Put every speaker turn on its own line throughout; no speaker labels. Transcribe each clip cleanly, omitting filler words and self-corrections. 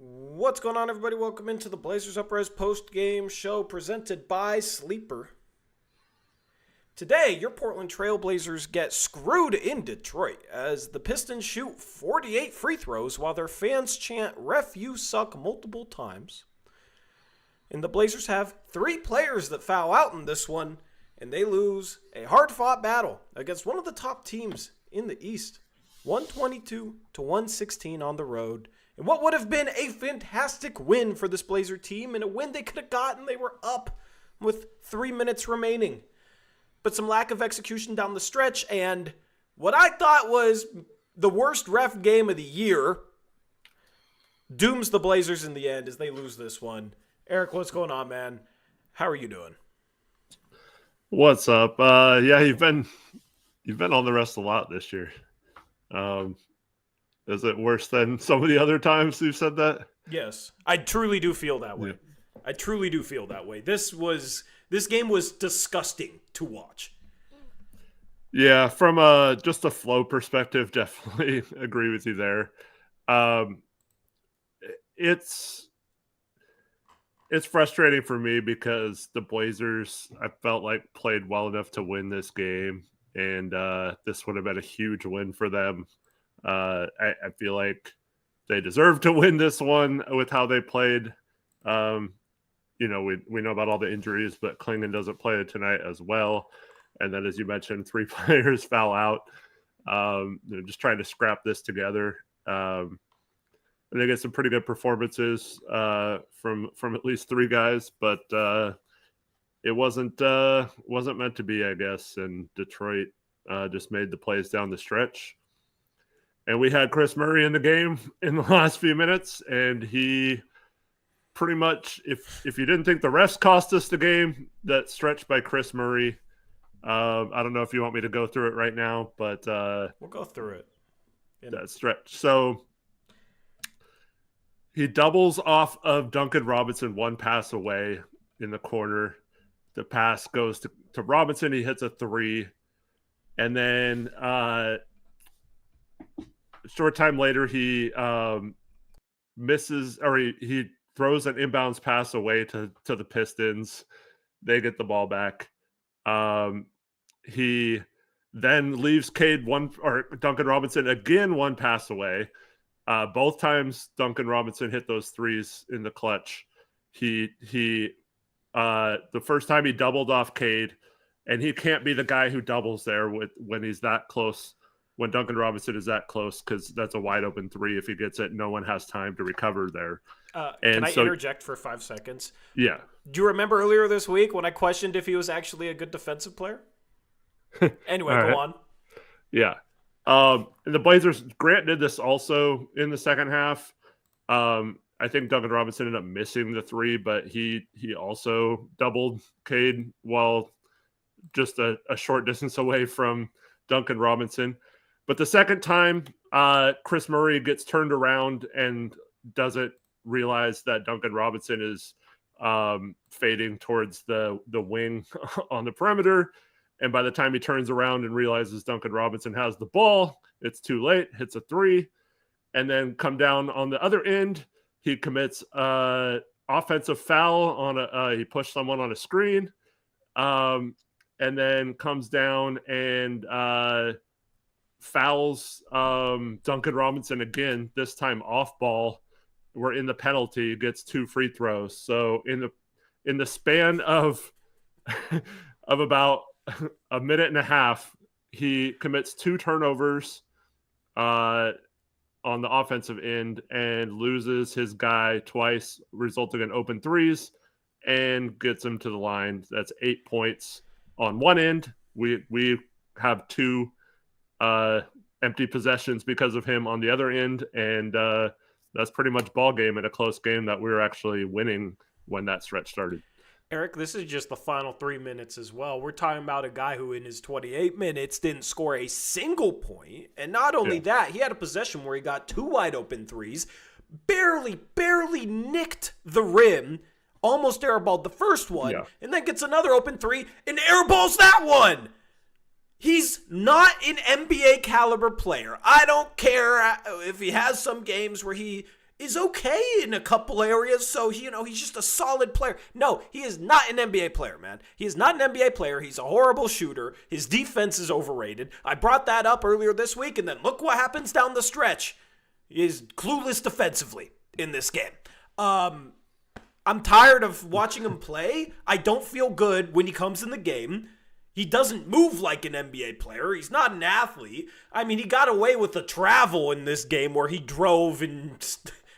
What's going on, everybody? Welcome into the Blazers Uprise post-game show presented by Sleeper. Today, your Portland Trail Blazers get screwed in Detroit as the Pistons shoot 48 free throws while their fans chant, "Ref, you suck," multiple times. And the Blazers have three players that foul out in this one, and they lose a hard-fought battle against one of the top teams in the East, 122-116 on the road. And what would have been a fantastic win for this Blazer team, and a win they could have gotten. They were up with 3 minutes remaining. But some lack of execution down the stretch, and what I thought was the worst ref game of the year dooms the Blazers in the end as they lose this one. Eric, what's going on, man? How are you doing?
What's up? Yeah, you've been on the rest a lot this year. Is it worse than some of the other times you've said that?
Yes, I truly do feel that way.
Yeah.
I truly do feel that way. This game was disgusting to watch.
Yeah, from just a flow perspective, definitely agree with you there. It's frustrating for me because the Blazers, I felt like, played well enough to win this game, and this would have been a huge win for them. I feel like they deserve to win this one with how they played. We know about all the injuries, but Klingon doesn't play tonight as well. And then, as you mentioned, three players foul out. They're just trying to scrap this together. And they get some pretty good performances from at least three guys, but it wasn't meant to be, I guess. And Detroit just made the plays down the stretch. And we had Chris Murray in the game in the last few minutes, and he pretty much, if you didn't think the refs cost us the game, that stretch by Chris Murray, I don't know if you want me to go through it right now, but
we'll go through it.
That stretch. So he doubles off of Duncan Robinson, one pass away in the corner. The pass goes to Robinson. He hits a three. And then short time later, he misses, or he throws an inbounds pass away to the Pistons. They get the ball back. He then leaves Duncan Robinson again one pass away. Both times Duncan Robinson hit those threes in the clutch. The first time he doubled off Cade, and he can't be the guy who doubles there when he's that close. When Duncan Robinson is that close, because that's a wide open three. If he gets it, no one has time to recover there.
Can I interject for 5 seconds?
Yeah.
Do you remember earlier this week when I questioned if he was actually a good defensive player? Anyway,
Go
on.
Yeah. And the Blazers, Grant did this also in the second half. I think Duncan Robinson ended up missing the three, but he also doubled Cade while just a short distance away from Duncan Robinson. But the second time, Chris Murray gets turned around and doesn't realize that Duncan Robinson is fading towards the wing on the perimeter. And by the time he turns around and realizes Duncan Robinson has the ball, it's too late, hits a three. And then come down on the other end, he commits offensive foul he pushed someone on a screen. And then comes down and fouls Duncan Robinson again, this time off ball. We're in the penalty, gets 2 free throws. So in the span of about a minute and a half, he commits 2 turnovers on the offensive end and loses his guy twice, resulting in open threes, and gets him to the line. That's 8 points on one end. We have 2 empty possessions because of him on the other end, and that's pretty much ball game in a close game that we were actually winning when that stretch started.
Eric, this is just the final 3 minutes as well. We're talking about a guy who in his 28 minutes didn't score a single point. And not only that, he had a possession where he got 2 wide open threes, barely nicked the rim, almost airballed the first one, and then gets another open three and airballs that one. He's not an NBA caliber player. I don't care if he has some games where he is okay in a couple areas, so he's just a solid player. No, he is not an NBA player, man. He is not an NBA player. He's a horrible shooter. His defense is overrated. I brought that up earlier this week, and then look what happens down the stretch. He is clueless defensively in this game. I'm tired of watching him play. I don't feel good when he comes in the game. He doesn't move like an NBA player. He's not an athlete. I mean, he got away with the travel in this game where he drove and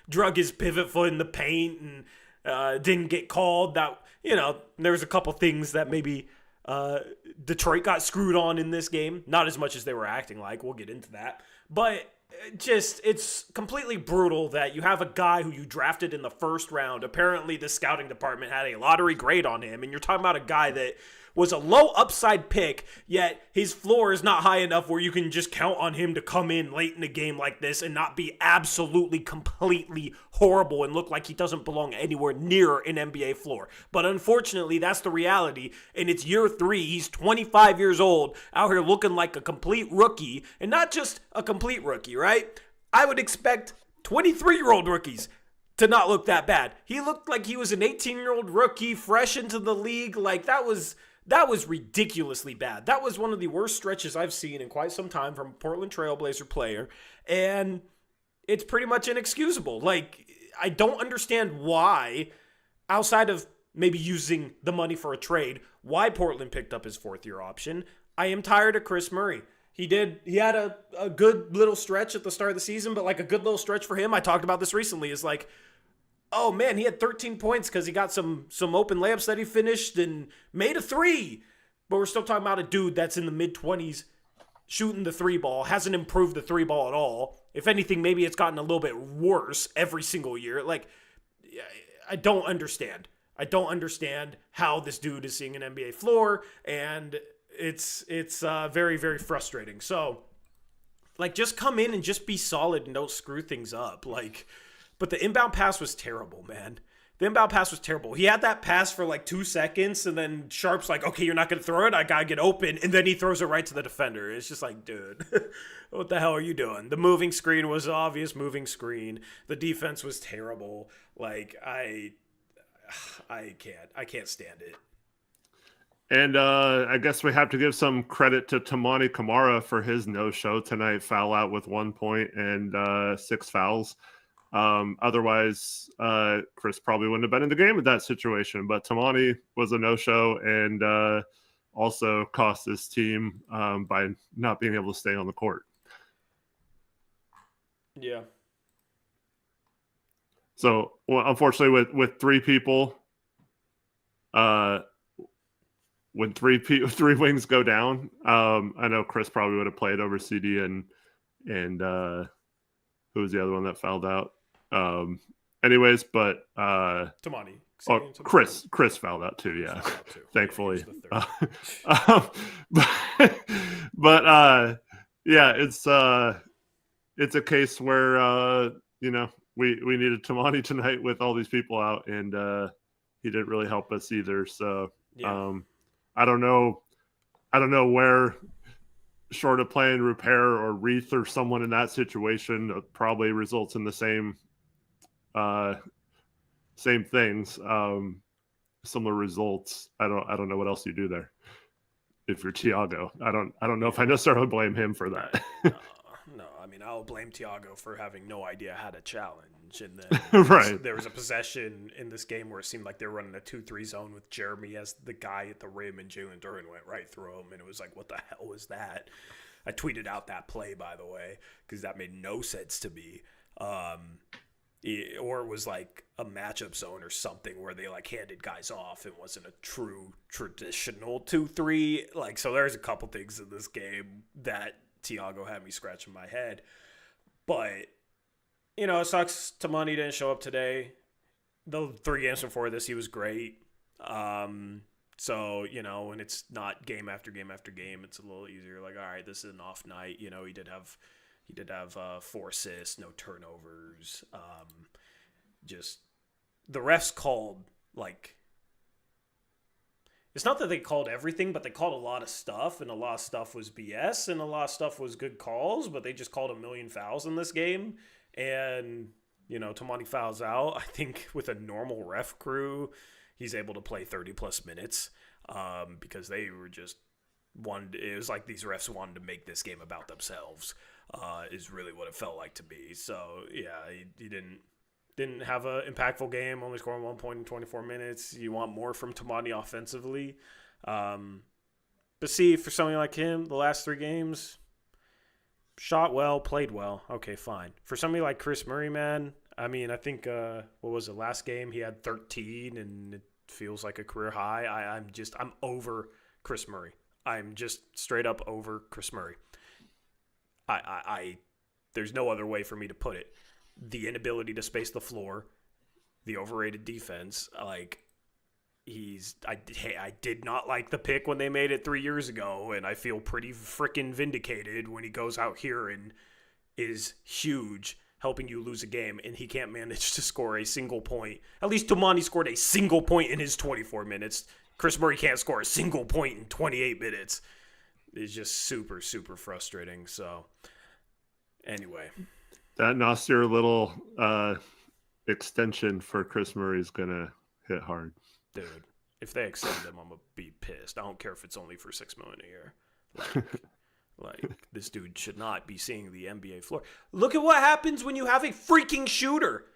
drug his pivot foot in the paint and didn't get called. That, there was a couple things that maybe Detroit got screwed on in this game. Not as much as they were acting like. We'll get into that. But it's completely brutal that you have a guy who you drafted in the first round. Apparently, the scouting department had a lottery grade on him. And you're talking about a guy that was a low upside pick, yet his floor is not high enough where you can just count on him to come in late in a game like this and not be absolutely, completely horrible and look like he doesn't belong anywhere near an NBA floor. But unfortunately, that's the reality, and it's year 3. He's 25 years old, out here looking like a complete rookie, and not just a complete rookie, right? I would expect 23-year-old rookies to not look that bad. He looked like he was an 18-year-old rookie, fresh into the league. Like, that was ridiculously bad. That was one of the worst stretches I've seen in quite some time from a Portland Trailblazer player, and it's pretty much inexcusable. Like, I don't understand why, outside of maybe using the money for a trade, why Portland picked up his 4th-year option. I am tired of Chris Murray. He had a good little stretch at the start of the season, but like a good little stretch for him, I talked about this recently, is like, oh man, he had 13 points because he got some open layups that he finished and made a 3. But we're still talking about a dude that's in the mid-20s shooting the 3 ball, hasn't improved the 3 ball at all. If anything, maybe it's gotten a little bit worse every single year. Like, I don't understand. I don't understand how this dude is seeing an NBA floor, and it's very, very frustrating. So, like, just come in and just be solid and don't screw things up. Like, but the inbound pass was terrible, man. The inbound pass was terrible. He had that pass for like 2 seconds, and then Sharp's like, okay, you're not going to throw it? I got to get open. And then he throws it right to the defender. It's just like, dude, what the hell are you doing? The moving screen was obvious moving screen. The defense was terrible. Like, I can't stand it.
And I guess we have to give some credit to Toumani Camara for his no-show tonight. Foul out with 1 point and 6 fouls. Otherwise, Chris probably wouldn't have been in the game with that situation. But Toumani was a no-show and also cost his team by not being able to stay on the court.
Yeah.
So, well, unfortunately, with 3 people, when three wings go down, I know Chris probably would have played over CD and who was the other one that fouled out? Anyways, but
Toumani.
Oh, Chris fouled out too. Yeah, thankfully. But yeah, it's a case where we needed Toumani tonight with all these people out, and he didn't really help us either. So yeah. I don't know where, short of playing Repair or Reith or someone in that situation, probably results in the same things, similar results. I don't know what else you do there. If you're Tiago, I don't know if I necessarily blame him for that.
No, I mean, I'll blame Tiago for having no idea how to challenge. And then
right.
There was a possession in this game where it seemed like they were running a 2-3 zone with Jeremy as the guy at the rim, and Jalen Duren went right through him, and it was like, what the hell was that? I tweeted out that play, by the way, because that made no sense to me. Or it was like a matchup zone or something where they like handed guys off. It wasn't a true traditional 2-3. Like, so there's a couple things in this game that Tiago had me scratching my head. But, it sucks Toumani didn't show up today. The 3 games before this, he was great. So, when it's not game after game after game, it's a little easier. Like, all right, this is an off night. He did have 4 assists, no turnovers. Just the refs called, like, it's not that they called everything, but they called a lot of stuff, and a lot of stuff was BS, and a lot of stuff was good calls, but they just called a million fouls in this game. And Tamani fouls out. I think with a normal ref crew, he's able to play 30-plus minutes because they were just it was like these refs wanted to make this game about themselves is really what it felt like to me. So, yeah, he didn't have an impactful game, only scoring 1 point in 24 minutes. You want more from Tamani offensively. But see, for somebody like him, the last 3 games, shot well, played well. Okay, fine. For somebody like Chris Murray, man, I mean, I think, what was it, last game he had 13, and it feels like a career high. I'm over Chris Murray. I'm just straight up over Chris Murray. There's no other way for me to put it. The inability to space the floor, the overrated defense, like, I did not like the pick when they made it 3 years ago, and I feel pretty freaking vindicated when he goes out here and is huge, helping you lose a game, and he can't manage to score a single point. At least Tamani scored a single point in his 24 minutes. Chris Murray can't score a single point in 28 minutes. It's just super, super frustrating. So, anyway.
That Nasir little extension for Chris Murray is going to hit hard.
Dude, if they extend him, I'm going to be pissed. I don't care if it's only for $6 million a year. Like, this dude should not be seeing the NBA floor. Look at what happens when you have a freaking shooter.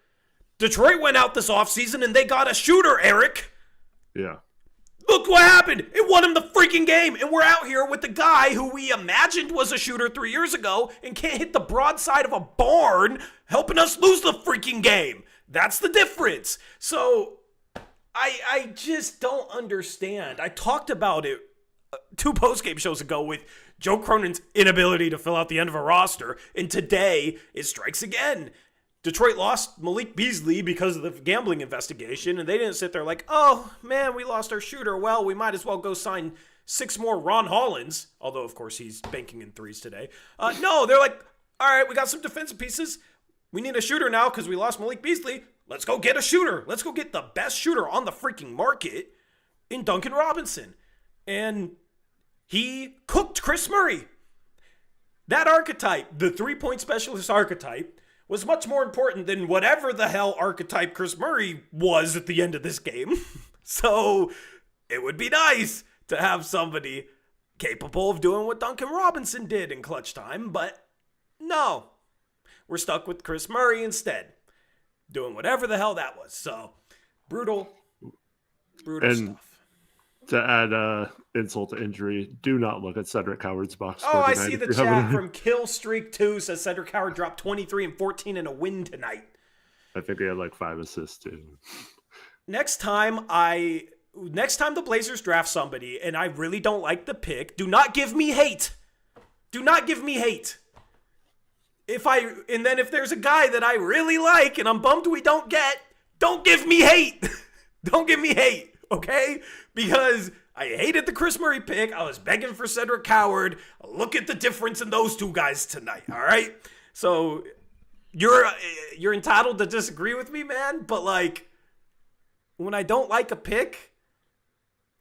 Detroit went out this offseason and they got a shooter, Eric.
Yeah.
Look what happened. It won him the freaking game. And we're out here with the guy who we imagined was a shooter 3 years ago and can't hit the broadside of a barn, helping us lose the freaking game. That's the difference. So I just don't understand. I talked about it 2 postgame shows ago with Joe Cronin's inability to fill out the end of a roster. And today it strikes again. Detroit lost Malik Beasley because of the gambling investigation, and they didn't sit there like, oh, man, we lost our shooter. Well, we might as well go sign 6 more Ron Hollands, although, of course, he's banking in threes today. No, they're like, all right, we got some defensive pieces. We need a shooter now because we lost Malik Beasley. Let's go get a shooter. Let's go get the best shooter on the freaking market in Duncan Robinson. And he cooked Chris Murray. That archetype, the 3-point specialist archetype, was much more important than whatever the hell archetype Chris Murray was at the end of this game. So it would be nice to have somebody capable of doing what Duncan Robinson did in clutch time, but no. We're stuck with Chris Murray instead, doing whatever the hell that was. So brutal stuff.
To add insult to injury, do not look at Cedric Howard's box score.
Oh, I see the chat from Killstreak2 says Cedric Howard dropped 23 and 14 in a win tonight.
I think he had like 5 assists too. Next
time the Blazers draft somebody and I really don't like the pick, do not give me hate. Do not give me hate. If there's a guy that I really like and I'm bummed we don't get, don't give me hate. Don't give me hate. Okay? Because I hated the Chris Murray pick. I was begging for Cedric Howard. Look at the difference in those 2 guys tonight. All right? So you're entitled to disagree with me, man. But like, when I don't like a pick,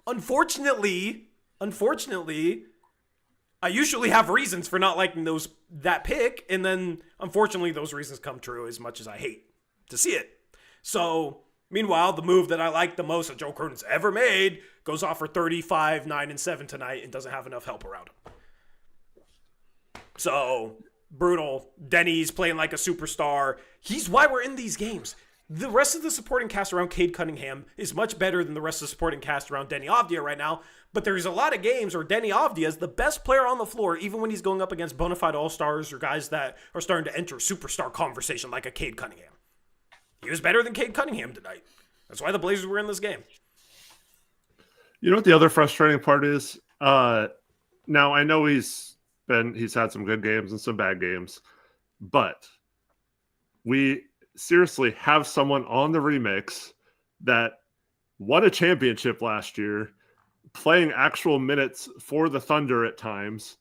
unfortunately, I usually have reasons for not liking that pick. And then, unfortunately, those reasons come true as much as I hate to see it. So meanwhile, the move that I like the most that Joe Cronin's ever made goes off for 35, 9, and 7 tonight and doesn't have enough help around him. So, brutal. Denny's playing like a superstar. He's why we're in these games. The rest of the supporting cast around Cade Cunningham is much better than the rest of the supporting cast around Deni Avdija right now, but there's a lot of games where Deni Avdija is the best player on the floor, even when he's going up against bona fide all-stars or guys that are starting to enter superstar conversation like a Cade Cunningham. He was better than Cade Cunningham tonight. That's why the Blazers were in this game.
You know what the other frustrating part is? Now I know he's had some good games and some bad games, but we seriously have someone on the remix that won a championship last year, playing actual minutes for the Thunder at times,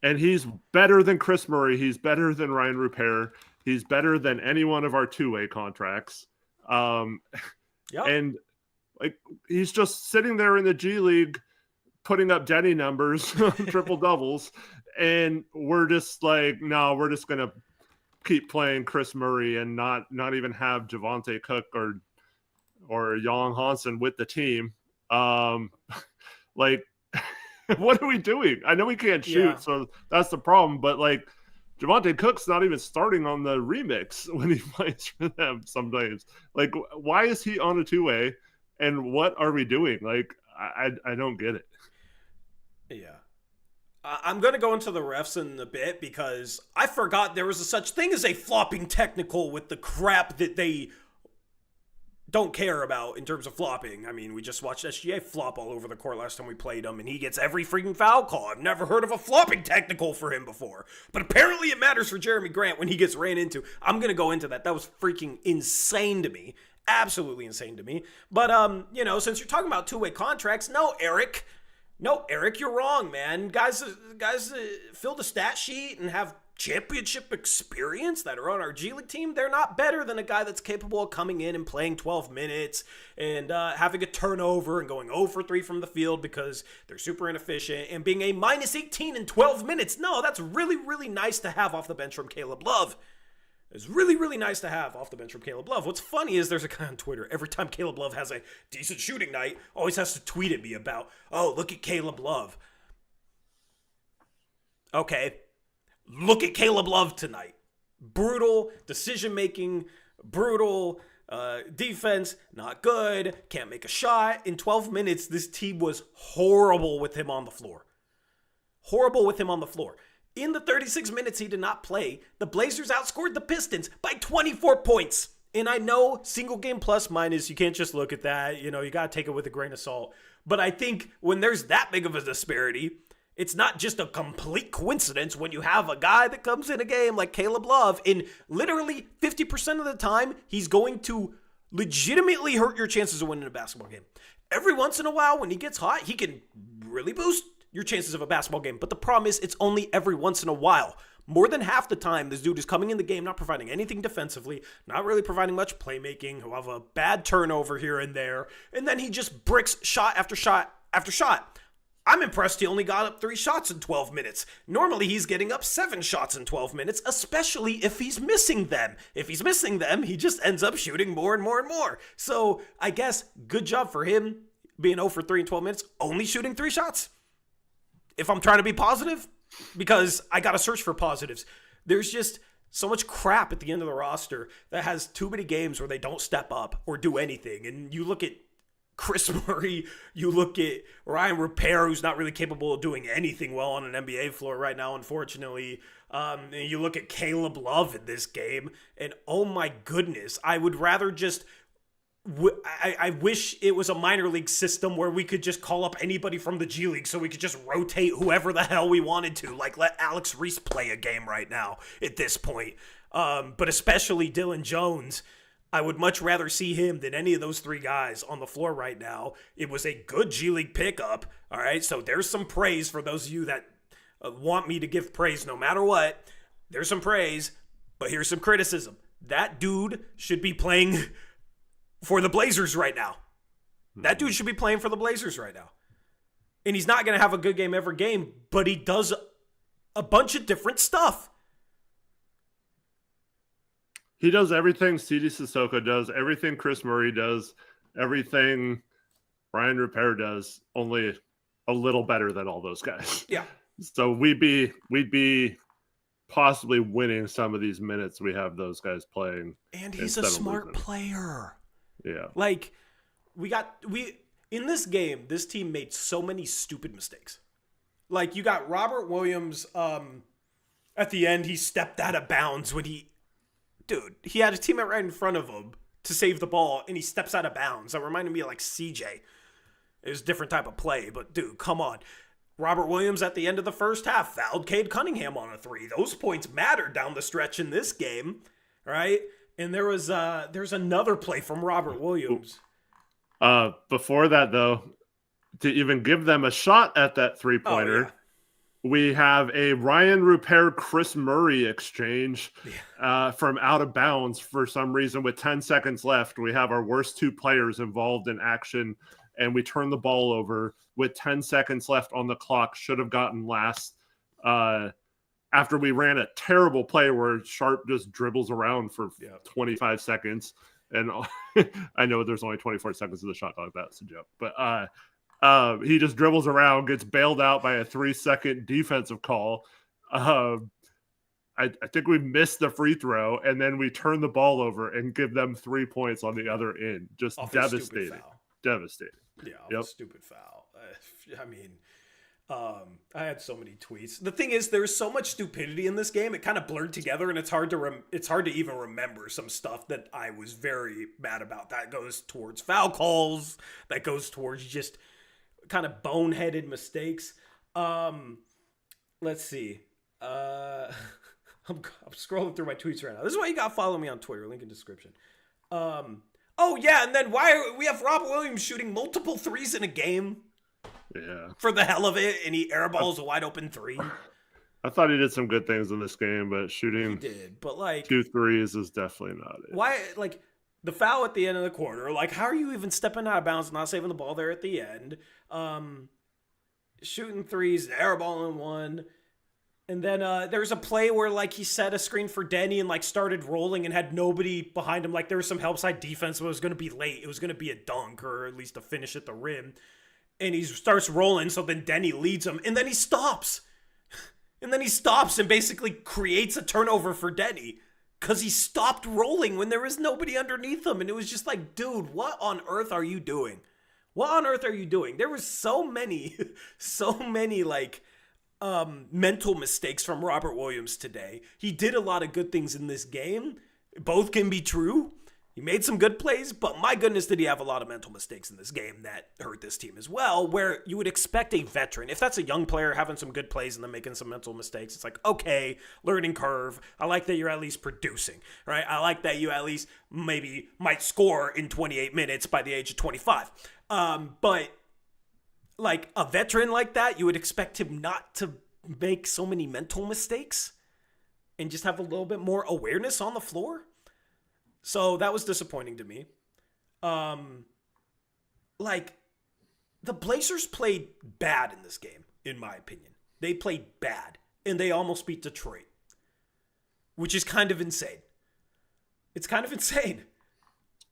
and he's better than Chris Murray. He's better than Ryan Rupert. He's better than any one of our 2-way contracts. And like, he's just sitting there in the G League putting up Denny numbers, triple doubles. And we're just like, no, we're just going to keep playing Chris Murray and not even have Javonte Cook or Young Hansen with the team. Like, what are we doing? I know we can't shoot, so that's the problem. But like, Javonte Cook's not even starting on the remix when he plays for them sometimes. Like, why is he on a two-way? And what are we doing? Like, I don't get it.
Yeah. I'm going to go into the refs in a bit because I forgot there was a such thing as a flopping technical with the crap that they don't care about in terms of flopping. I mean, we just watched SGA flop all over the court last time we played him, and he gets every freaking foul call. I've never heard of a flopping technical for him before. But apparently it matters for Jeremy Grant when he gets ran into. I'm going to go into that. That was freaking insane to me. Absolutely insane to me. But, since you're talking about two-way contracts, no, Eric, you're wrong, man. Guys fill the stat sheet and have championship experience that are on our G League team, they're not better than a guy that's capable of coming in and playing 12 minutes and having a turnover and going 0 for 3 from the field because they're super inefficient and being a minus 18 in 12 minutes. No, that's really, really nice to have off the bench from Caleb Love. It's really, really nice to have off the bench from Caleb Love. What's funny is there's a guy on Twitter, every time Caleb Love has a decent shooting night, always has to tweet at me about, oh, look at Caleb Love. Okay. Look at Caleb Love tonight. Brutal decision-making, brutal defense, not good, can't make a shot. In 12 minutes, this team was horrible with him on the floor. Horrible with him on the floor. In the 36 minutes he did not play, the Blazers outscored the Pistons by 24 points. And I know single game plus minus, you can't just look at that. You got to take it with a grain of salt. But I think when there's that big of a disparity, it's not just a complete coincidence when you have a guy that comes in a game like Caleb Love, and literally 50% of the time, he's going to legitimately hurt your chances of winning a basketball game. Every once in a while, when he gets hot, he can really boost your chances of a basketball game. But the problem is, it's only every once in a while. More than half the time, this dude is coming in the game, not providing anything defensively, not really providing much playmaking, he'll have a bad turnover here and there, and then he just bricks shot after shot after shot. I'm impressed he only got up 3 shots in 12 minutes. Normally, he's getting up 7 shots in 12 minutes, especially if he's missing them. If he's missing them, he just ends up shooting more and more and more. So, I guess, good job for him being 0 for 3 in 12 minutes, only shooting 3 shots. If I'm trying to be positive, because I got to search for positives. There's just so much crap at the end of the roster that has too many games where they don't step up or do anything. And you look at Chris Murray, you look at Ryan Repair, who's not really capable of doing anything well on an NBA floor right now, unfortunately. And you look at Caleb Love in this game, and oh my goodness, I would rather just... I wish it was a minor league system where we could just call up anybody from the G League so we could just rotate whoever the hell we wanted to. Like, let Alex Reese play a game right now at this point. But especially Dylan Jones, I would much rather see him than any of those 3 guys on the floor right now. It was a good G League pickup, all right? So there's some praise for those of you that want me to give praise no matter what. There's some praise, but here's some criticism. That dude should be playing for the Blazers right now. That dude should be playing for the Blazers right now. And he's not going to have a good game every game, but he does a bunch of different stuff.
He does everything CD Sissoko does, everything Chris Murray does, everything Ryan Repair does, only a little better than all those guys.
Yeah.
So we'd be possibly winning some of these minutes we have those guys playing.
And he's a smart player.
Yeah.
Like, in this game, this team made so many stupid mistakes. Like, you got Robert Williams, at the end, he stepped out of bounds when he had a teammate right in front of him to save the ball, and he steps out of bounds. That reminded me of, like, CJ. It was a different type of play, but, dude, come on. Robert Williams at the end of the first half fouled Cade Cunningham on a 3. Those points mattered down the stretch in this game, right? And there's another play from Robert Williams.
Before that, though, to even give them a shot at that 3-pointer, we have a Ryan Repair Chris Murray exchange from out of bounds for some reason with 10 seconds left. We have our worst 2 players involved in action, and we turn the ball over with 10 seconds left on the clock. Should have gotten last. after we ran a terrible play where Sharp just dribbles around for 25 seconds. And I know there's only 24 seconds of the shot clock. That's a joke. But he just dribbles around, gets bailed out by a 3-second defensive call. I think we missed the free throw, and then we turn the ball over and give them 3 points on the other end. Just devastating. Devastating.
Yeah, stupid foul. I mean, I had so many tweets. The thing is, there's so much stupidity in this game. It kind of blurred together, and it's hard to even remember some stuff that I was very mad about. That goes towards foul calls. That goes towards just kind of boneheaded mistakes. Let's see. I'm scrolling through my tweets right now. This is why you got to follow me on Twitter. Link in description. Oh, yeah, and then we have Rob Williams shooting multiple threes in a game?
Yeah.
For the hell of it, and he airballs a wide open 3.
I thought he did some good things in this game, but shooting
he did, but like
2 threes is definitely not it.
Why, like, the foul at the end of the quarter, like, how are you even stepping out of bounds and not saving the ball there at the end? Shooting threes, airballing 1. And then there's a play where, like, he set a screen for Denny and, like, started rolling and had nobody behind him. Like, there was some help side defense, but it was going to be late. It was going to be a dunk or at least a finish at the rim. And he starts rolling, so then Denny leads him. And then he stops. And basically creates a turnover for Denny. Because he stopped rolling when there was nobody underneath him. And it was just like, dude, what on earth are you doing? What on earth are you doing? There was so many, like, mental mistakes from Robert Williams today. He did a lot of good things in this game. Both can be true. He made some good plays, but my goodness, did he have a lot of mental mistakes in this game that hurt this team as well, where you would expect a veteran, if that's a young player having some good plays and then making some mental mistakes, it's like, okay, learning curve. I like that you're at least producing, right? I like that you at least maybe might score in 28 minutes by the age of 25. But like a veteran like that, you would expect him not to make so many mental mistakes and just have a little bit more awareness on the floor. So that was disappointing to me. Like, the Blazers played bad in this game, in my opinion. They played bad, and they almost beat Detroit, which is kind of insane. It's kind of insane.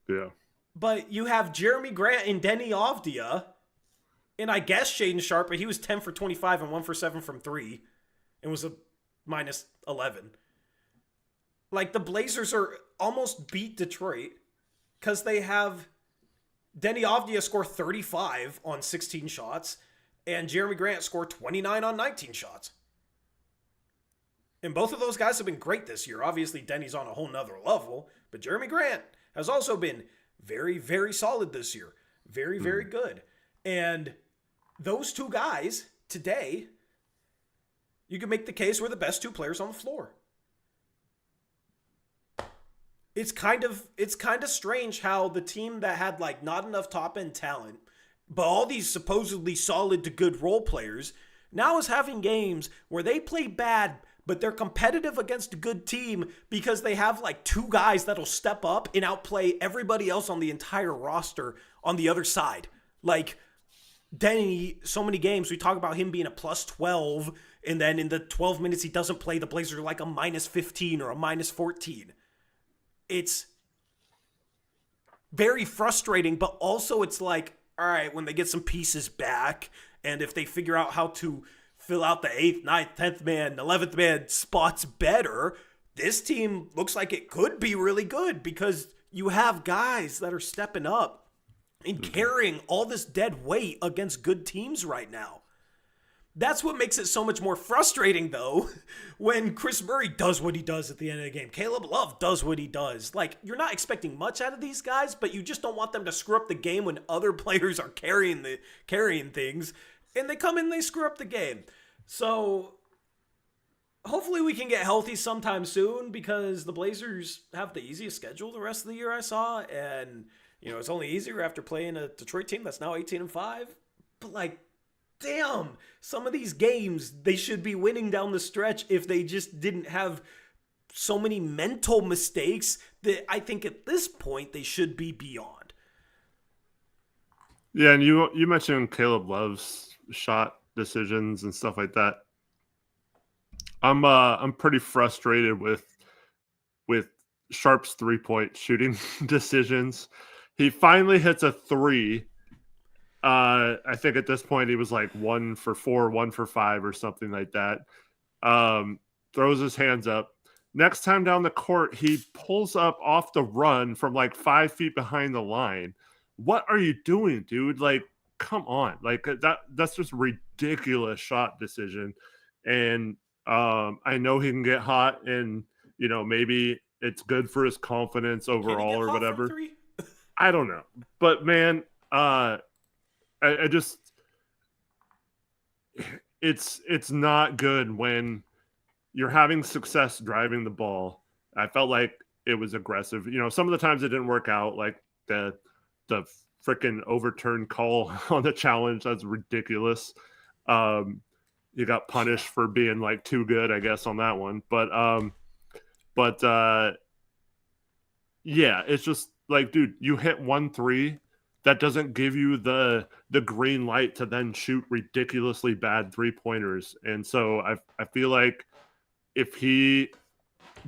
Yeah.
But you have Jeremy Grant and Deni Avdija, and I guess Shaden Sharp, but he was 10 for 25 and 1 for 7 from 3, and was a minus 11. Like, the Blazers are almost beat Detroit because they have Deni Avdija score 35 on 16 shots and Jeremy Grant score 29 on 19 shots. And both of those guys have been great this year. Obviously, Denny's on a whole nother level, but Jeremy Grant has also been very, very solid this year. Very, very good. And those two guys today, you can make the case were the best 2 players on the floor. It's kind of strange how the team that had like not enough top end talent, but all these supposedly solid to good role players, now is having games where they play bad, but they're competitive against a good team because they have like 2 guys that'll step up and outplay everybody else on the entire roster on the other side. Like Denny, so many games we talk about him being a plus 12, and then in the 12 minutes he doesn't play, the Blazers are like a minus 15 or a minus 14. It's very frustrating, but also it's like, all right, when they get some pieces back, and if they figure out how to fill out the 8th, 9th, 10th man, 11th man spots better, this team looks like it could be really good because you have guys that are stepping up and carrying all this dead weight against good teams right now. That's what makes it so much more frustrating, though, when Chris Murray does what he does at the end of the game. Caleb Love does what he does. Like, you're not expecting much out of these guys, but you just don't want them to screw up the game when other players are carrying things, and they come in and they screw up the game. So, hopefully we can get healthy sometime soon, because the Blazers have the easiest schedule the rest of the year I saw, and, you know, it's only easier after playing a Detroit team that's now 18-5, but, like, damn, some of these games they should be winning down the stretch if they just didn't have so many mental mistakes that I think at this point they should be beyond.
Yeah, and you mentioned Caleb Love's shot decisions and stuff like that. I'm pretty frustrated with Sharp's 3-point shooting decisions. He finally hits a three. I think at this point he was like 1 for 4, 1 for 5, or something like that. Throws his hands up. Next time down the court, he pulls up off the run from like 5 feet behind the line. What are you doing, dude? Like, come on. Like that's just ridiculous shot decision. And I know he can get hot, and maybe it's good for his confidence
Can he
overall
get
or
hot from
whatever.
three?
I don't know. But man, I just it's not good when you're having success driving the ball. I felt like it was aggressive. Some of the times it didn't work out, like the freaking overturned call on the challenge. That's ridiculous. You got punished for being like too good, I guess, on that one. But yeah, it's just like, dude, you hit 1 3. That doesn't give you the green light to then shoot ridiculously bad 3-pointers. And so I feel like if he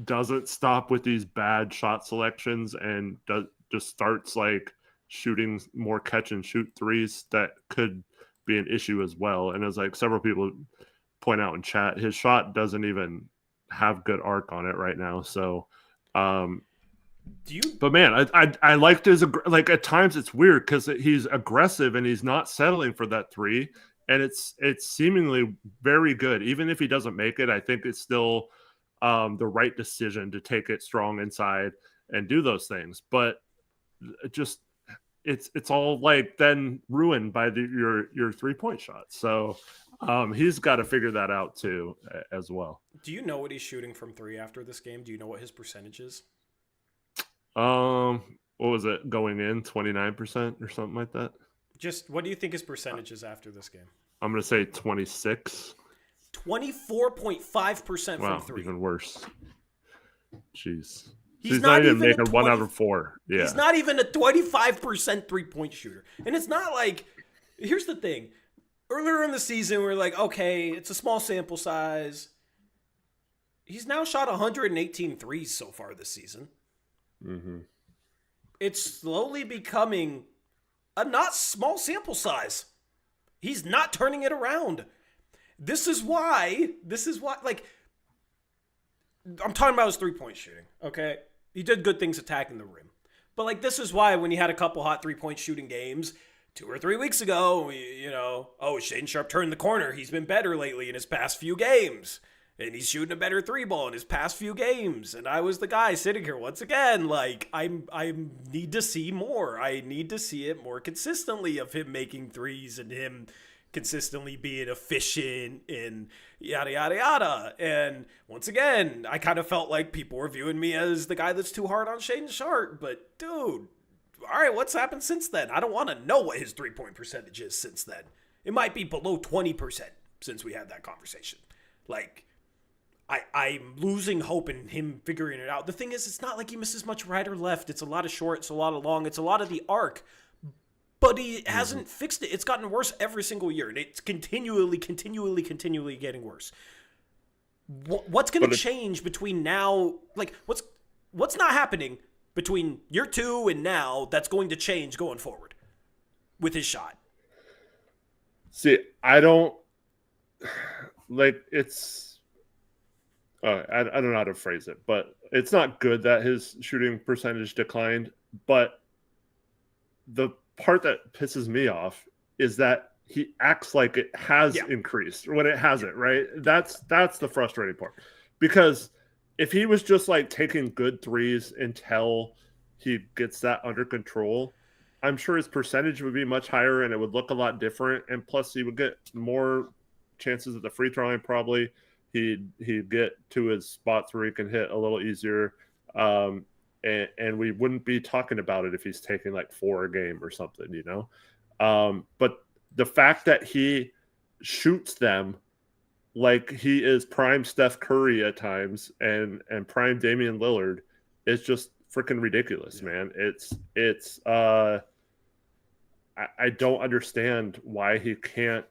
doesn't stop with these bad shot selections and just starts like shooting more catch and shoot threes, that could be an issue as well. And as like several people point out in chat, his shot doesn't even have good arc on it right now. So but man, I liked his, like, at times it's weird because he's aggressive and he's not settling for that three, and it's seemingly very good. Even if he doesn't make it, I think it's still the right decision to take it strong inside and do those things. But just it's all like then ruined by your 3-point shot. So he's got to figure that out too as well.
Do you know what he's shooting from three after this game? Do you know what his percentage is?
What was it going in? 29% or something like that?
Just what do you think his percentage is after this game?
I'm going to say 26.
24.5%
Wow,
from three.
even worse. Jeez.
He's
not even
a
making
20,
1 out of 4. Yeah.
He's not even a 25% 3-point shooter. And it's not like, here's the thing. Earlier in the season, we were like, okay, it's a small sample size. He's now shot 118 threes so far this season.
Mm-hmm.
It's slowly becoming a not small sample size. He's not turning it around. This is why, like, I'm talking about his 3-point shooting, okay? He did good things attacking the rim. But, like, this is why when he had a couple hot 3-point shooting games 2 or 3 weeks ago, Shaden Sharp turned the corner. He's been better lately in his past few games. And he's shooting a better 3-ball in his past few games. And I was the guy sitting here once again, like, I need to see more. I need to see it more consistently of him making threes and him consistently being efficient and yada, yada, yada. And once again, I kind of felt like people were viewing me as the guy that's too hard on Shaden Sharp. But, dude, all right, what's happened since then? I don't want to know what his 3-point percentage is since then. It might be below 20% since we had that conversation. Like, I'm losing hope in him figuring it out. The thing is, it's not like he misses much right or left. It's a lot of short. It's a lot of long. It's a lot of the arc. But he hasn't fixed it. It's gotten worse every single year. And it's continually getting worse. What's going to change between now? Like, what's not happening between year 2 and now that's going to change going forward with his shot?
See, I don't... Like, it's... I don't know how to phrase it, but it's not good that his shooting percentage declined. But the part that pisses me off is that he acts like it has increased when it hasn't, right? That's the frustrating part. Because if he was just like taking good threes until he gets that under control, I'm sure his percentage would be much higher and it would look a lot different. And plus he would get more chances at the free throw line probably. He'd get to his spots where he can hit a little easier. And we wouldn't be talking about it if he's taking like 4 a game or something, But the fact that he shoots them like he is prime Steph Curry at times and prime Damian Lillard is just freaking ridiculous, man. It's I don't understand why he can't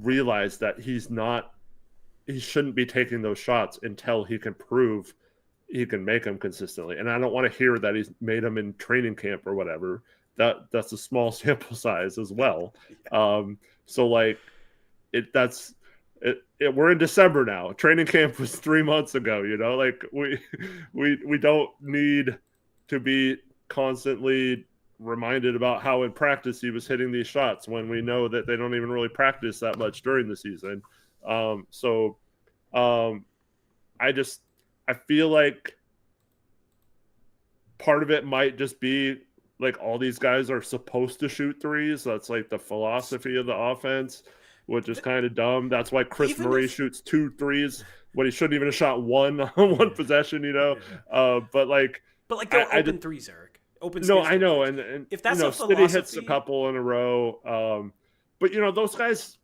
realize that he's not he shouldn't be taking those shots until he can prove he can make them consistently. And I don't want to hear that he's made them in training camp or whatever. That's a small sample size as well. So like we're in December now. Training camp was 3 months ago, like we don't need to be constantly reminded about how in practice he was hitting these shots when we know that they don't even really practice that much during the season. I feel like part of it might just be like all these guys are supposed to shoot threes. That's like the philosophy of the offense, which is kind of dumb. That's why Chris Murray shoots 2 threes when he shouldn't even have shot one on one possession, But
go open threes, Eric. Open.
No, I know, and
if that's a
philosophy,
philosophy,
hits a couple in a row. But those guys,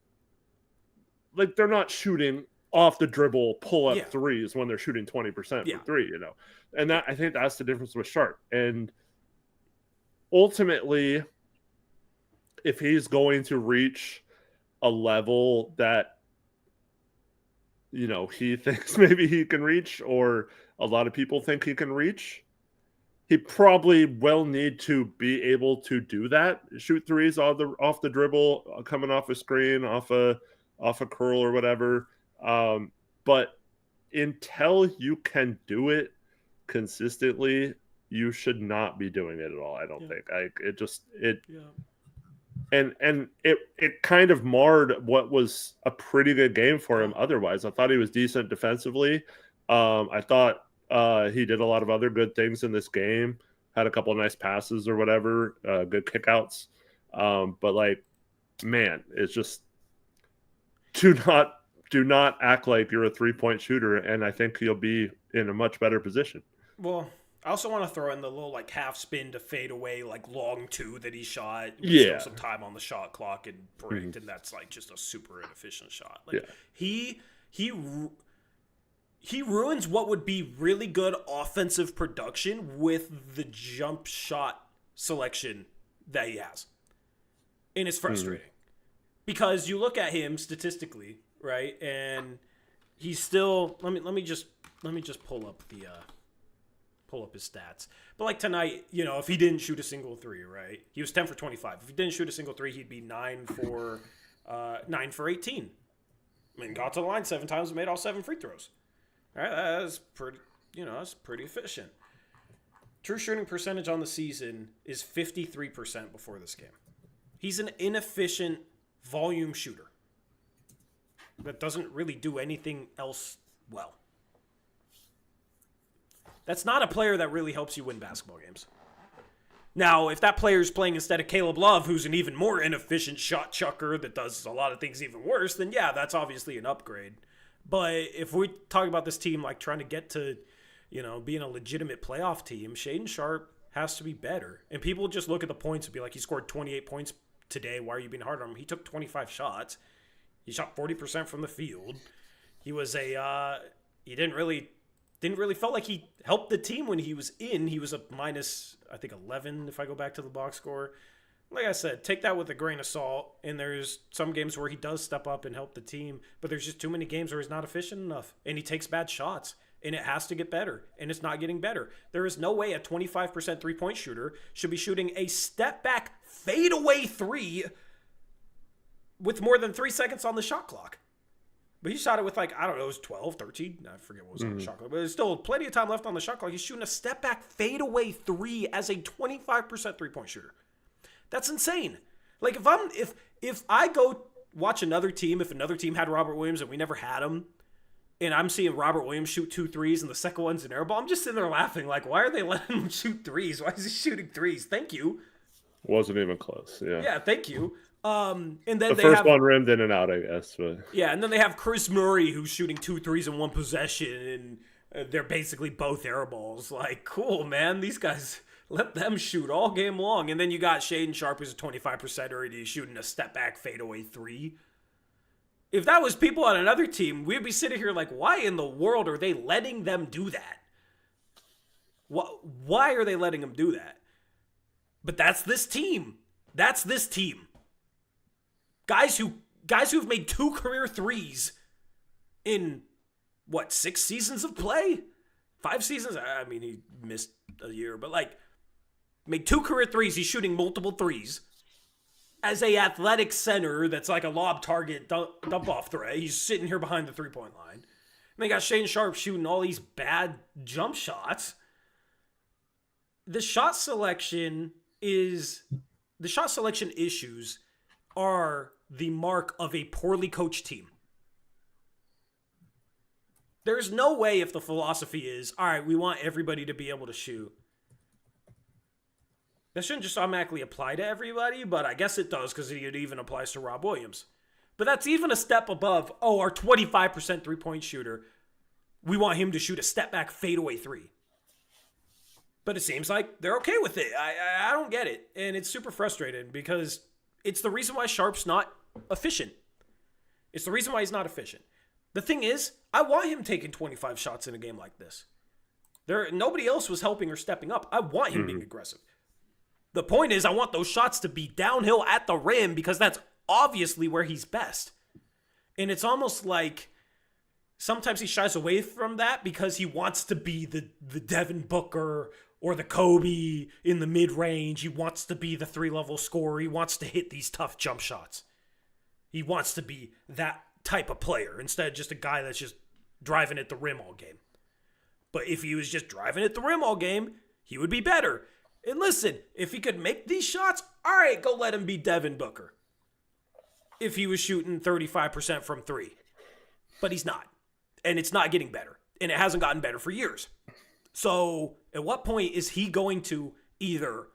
like, they're not shooting off the dribble pull up threes when they're shooting 20% from three, and that I think that's the difference with Sharp. And ultimately, if he's going to reach a level that he thinks maybe he can reach, or a lot of people think he can reach, he probably will need to be able to do that, shoot threes off the dribble, coming off a screen, off a curl or whatever. But until you can do it consistently, you should not be doing it at all. I don't think. And it kind of marred what was a pretty good game for him. Otherwise, I thought he was decent defensively. I thought he did a lot of other good things in this game. Had a couple of nice passes or whatever, good kickouts. But like, man, it's just do not act like you're a 3-point shooter, and I think you'll be in a much better position.
Well, I also want to throw in the little like half spin to fade away, like long 2 that he shot. Still some time on the shot clock and bricked, and that's like just a super inefficient shot. Like he ruins what would be really good offensive production with the jump shot selection that he has. And it's frustrating. Because you look at him statistically, right? And he's still let me just pull up his stats. But like tonight, if he didn't shoot a single 3, right? He was 10 for 25. If he didn't shoot a single 3, he'd be 9 for 18. I mean, got to the line 7 times and made all 7 free throws. All right, that's pretty, that's pretty efficient. True shooting percentage on the season is 53% before this game. He's an inefficient volume shooter that doesn't really do anything else well. That's not a player that really helps you win basketball games. Now, if that player is playing instead of Caleb Love, who's an even more inefficient shot chucker that does a lot of things even worse, then yeah, that's obviously an upgrade. But if we talk about this team like trying to get to, being a legitimate playoff team, Shaden Sharp has to be better. And people just look at the points and be like, he scored 28 points today. Why are you being hard on him? He took 25 shots. He shot 40% from the field. He was he didn't really felt like he helped the team when he was in. He was a minus, I think, 11 if I go back to the box score. Like I said, take that with a grain of salt. And there's some games where he does step up and help the team, but there's just too many games where he's not efficient enough, and he takes bad shots, and it has to get better, and it's not getting better. There is no way a 25% 3-point shooter should be shooting a step-back fadeaway 3 with more than 3 seconds on the shot clock. But he shot it with it was 12, 13. I forget what was on the shot clock. But there's still plenty of time left on the shot clock. He's shooting a step-back fadeaway 3 as a 25% 3-point shooter. That's insane. Like, if I go watch another team, if another team had Robert Williams and we never had him, and I'm seeing Robert Williams shoot 2 threes and the second one's an air ball, I'm just sitting there laughing like, why are they letting him shoot threes? Why is he shooting threes? Thank you.
Wasn't even close. Yeah,
thank you. And then
the first one rimmed in and out, I guess. But
yeah, and then they have Chris Murray who's shooting 2 threes in one possession, and they're basically both air balls. Like, cool, man. These guys, let them shoot all game long. And then you got Shaden Sharp, who's a 25%er, and he's shooting a step-back fadeaway 3. If that was people on another team, we'd be sitting here like, why in the world are they letting them do that? Why are they letting them do that? But that's this team. That's this team. Guys who've made 2 career threes in, 6 seasons of play? 5 seasons? I mean, he missed a year, but like, made 2 career threes. He's shooting multiple threes. As a athletic center that's like a lob target dump off threat, he's sitting here behind the 3-point line. And they got Shaden Sharp shooting all these bad jump shots. The shot selection issues are the mark of a poorly coached team. There's no way, if the philosophy is, all right, we want everybody to be able to shoot. That shouldn't just automatically apply to everybody, but I guess it does because it even applies to Rob Williams. But that's even a step above, our 25% 3-point shooter, we want him to shoot a step-back fadeaway 3. But it seems like they're okay with it. I don't get it. And it's super frustrating because it's the reason why Sharp's not efficient. It's the reason why he's not efficient. The thing is, I want him taking 25 shots in a game like this. Nobody else was helping or stepping up. I want him being aggressive. The point is, I want those shots to be downhill at the rim because that's obviously where he's best. And it's almost like sometimes he shies away from that because he wants to be the Devin Booker or the Kobe in the mid-range. He wants to be the 3-level scorer. He wants to hit these tough jump shots. He wants to be that type of player instead of just a guy that's just driving at the rim all game. But if he was just driving at the rim all game, he would be better. And listen, if he could make these shots, all right, go let him be Devin Booker. If he was shooting 35% from 3. But he's not. And it's not getting better. And it hasn't gotten better for years. So at what point is he going to either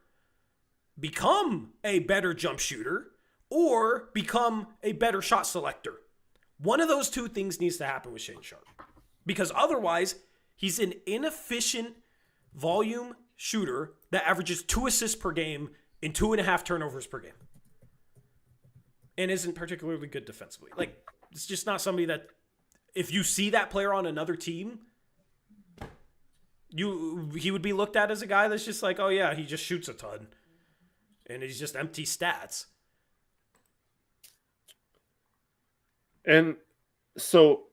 become a better jump shooter or become a better shot selector? One of those two things needs to happen with Shaden Sharp. Because otherwise, he's an inefficient volume shooter that averages 2 assists per game and 2.5 turnovers per game. And isn't particularly good defensively. Like, it's just not somebody that, if you see that player on another team, he would be looked at as a guy that's just like, oh yeah, he just shoots a ton. And he's just empty stats.
And so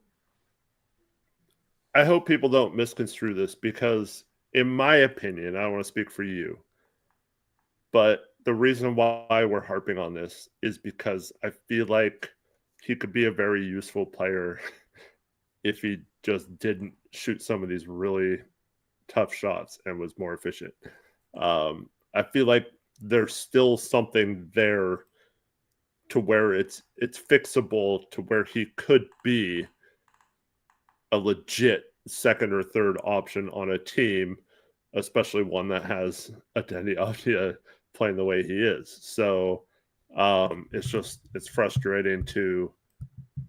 I hope people don't misconstrue this because, in my opinion, I don't want to speak for you, but the reason why we're harping on this is because I feel like he could be a very useful player if he just didn't shoot some of these really tough shots and was more efficient. I feel like there's still something there to where it's fixable to where he could be a legit second or third option on a team, especially one that has a Deni Avdija playing the way he is. So it's frustrating to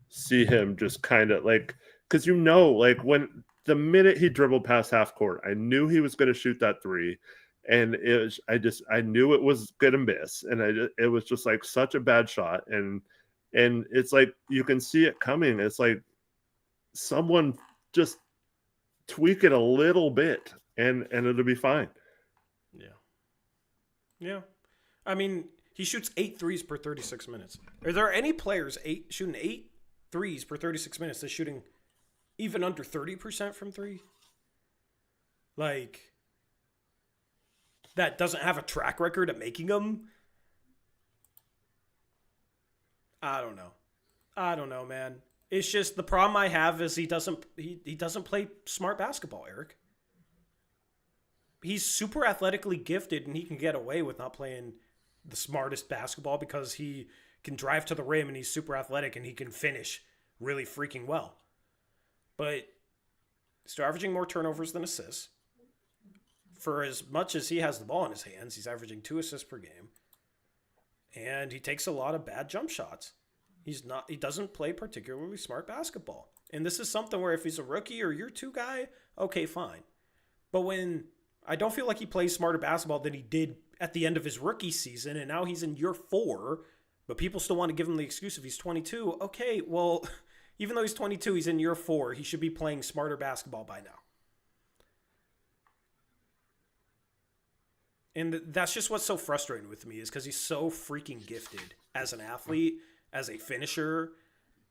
see him just kind of like, because like when the minute he dribbled past half court, I knew he was going to shoot that 3. And I knew it was going to miss. And it was just like such a bad shot. And it's like, you can see it coming. It's like someone just tweak it a little bit and it'll be fine.
Yeah. Yeah. I mean, he shoots 8 threes per 36 minutes. Are there any players shooting 8 threes per 36 minutes that's shooting even under 30% from 3? Like, that doesn't have a track record of making them? I don't know, man. It's just the problem I have is he doesn't play smart basketball, Eric. He's super athletically gifted and he can get away with not playing the smartest basketball because he can drive to the rim and he's super athletic and he can finish really freaking well. But he's still averaging more turnovers than assists. For as much as he has the ball in his hands, he's averaging 2 assists per game. And he takes a lot of bad jump shots. He doesn't play particularly smart basketball. And this is something where if he's a rookie or year 2 guy, okay, fine. But when I don't feel like he plays smarter basketball than he did at the end of his rookie season, and now he's in year 4, but people still want to give him the excuse if he's 22. Okay, well, even though he's 22, he's in year 4. He should be playing smarter basketball by now. And that's just what's so frustrating with me is because he's so freaking gifted as an athlete, as a finisher.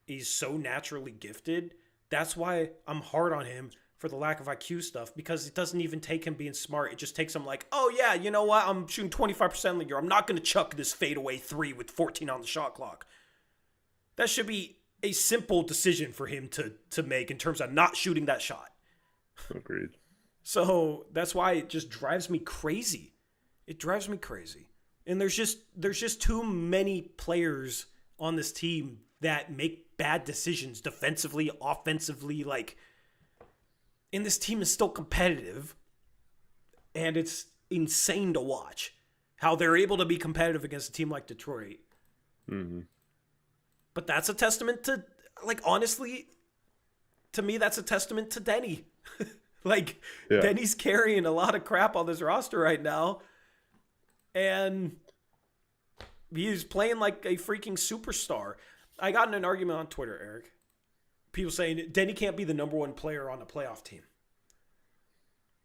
He's so naturally gifted That's why I'm hard on him for the lack of IQ stuff, because it doesn't even take him being smart. It just takes him like, oh yeah, you know what? I'm shooting 25% in the year. I'm not going to chuck this fadeaway 3 with 14 on the shot clock. That should be a simple decision for him to make in terms of not shooting that shot.
Agreed.
So that's why it just drives me crazy. It drives me crazy. And there's just too many players on this team that make bad decisions defensively, offensively. Like, and this team is still competitive, and it's insane to watch how they're able to be competitive against a team like Detroit.
Mm-hmm.
But that's a testament to, like, honestly, to me, that's a testament to Denny. Like, yeah. Denny's carrying a lot of crap on this roster right now, and he's playing like a freaking superstar. I got in an argument on Twitter, Eric. People saying Denny can't be the number one player on a playoff team.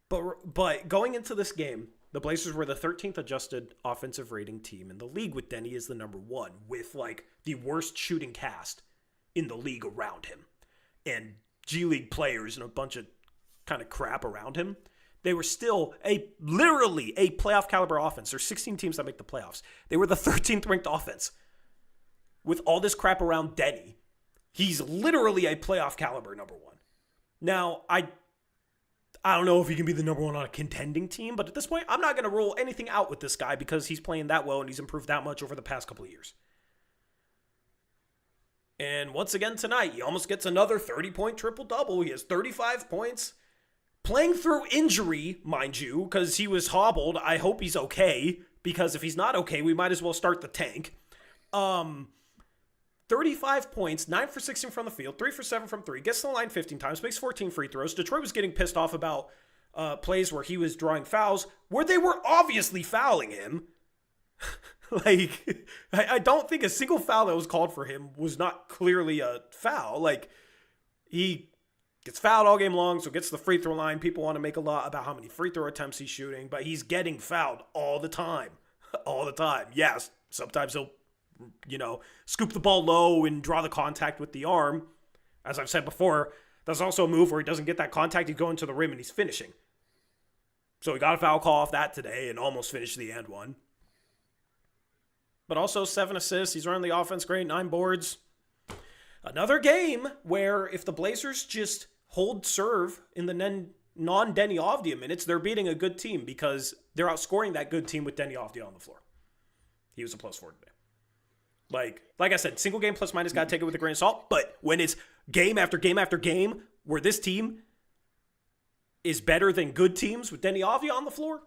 But going into this game, the Blazers were the 13th adjusted offensive rating team in the league, with Denny as the number one, with like the worst shooting cast in the league around him, and G League players and a bunch of kind of crap around him. They were still literally a playoff caliber offense. There's 16 teams that make the playoffs. They were the 13th ranked offense. With all this crap around Denny, he's literally a playoff caliber number one. Now, I don't know if he can be the number one on a contending team, but at this point, I'm not going to rule anything out with this guy because he's playing that well and he's improved that much over the past couple of years. And once again tonight, he almost gets another 30-point triple-double. He has 35 points. Playing through injury, mind you, because he was hobbled. I hope he's okay, because if he's not okay, we might as well start the tank. 35 points, 9 for 16 from the field, 3 for 7 from 3, gets to the line 15 times, makes 14 free throws. Detroit was getting pissed off about plays where he was drawing fouls, where they were obviously fouling him. Like, I don't think a single foul that was called for him was not clearly a foul. Like, he gets fouled all game long, so gets to the free throw line. People want to make a lot about how many free throw attempts he's shooting, but he's getting fouled all the time. All the time. Yes, sometimes he'll, scoop the ball low and draw the contact with the arm. As I've said before, there's also a move where he doesn't get that contact. He's going to the rim and he's finishing. So he got a foul call off that today and almost finished the and one. But also 7 assists. He's running the offense great, 9 boards. Another game where if the Blazers just hold serve in the non-Deni Avdija minutes, they're beating a good team because they're outscoring that good team with Deni Avdija on the floor. He was a +4 today. Like I said, single game plus minus, got to take it with a grain of salt. But when it's game after game after game where this team is better than good teams with Deni Avdija on the floor,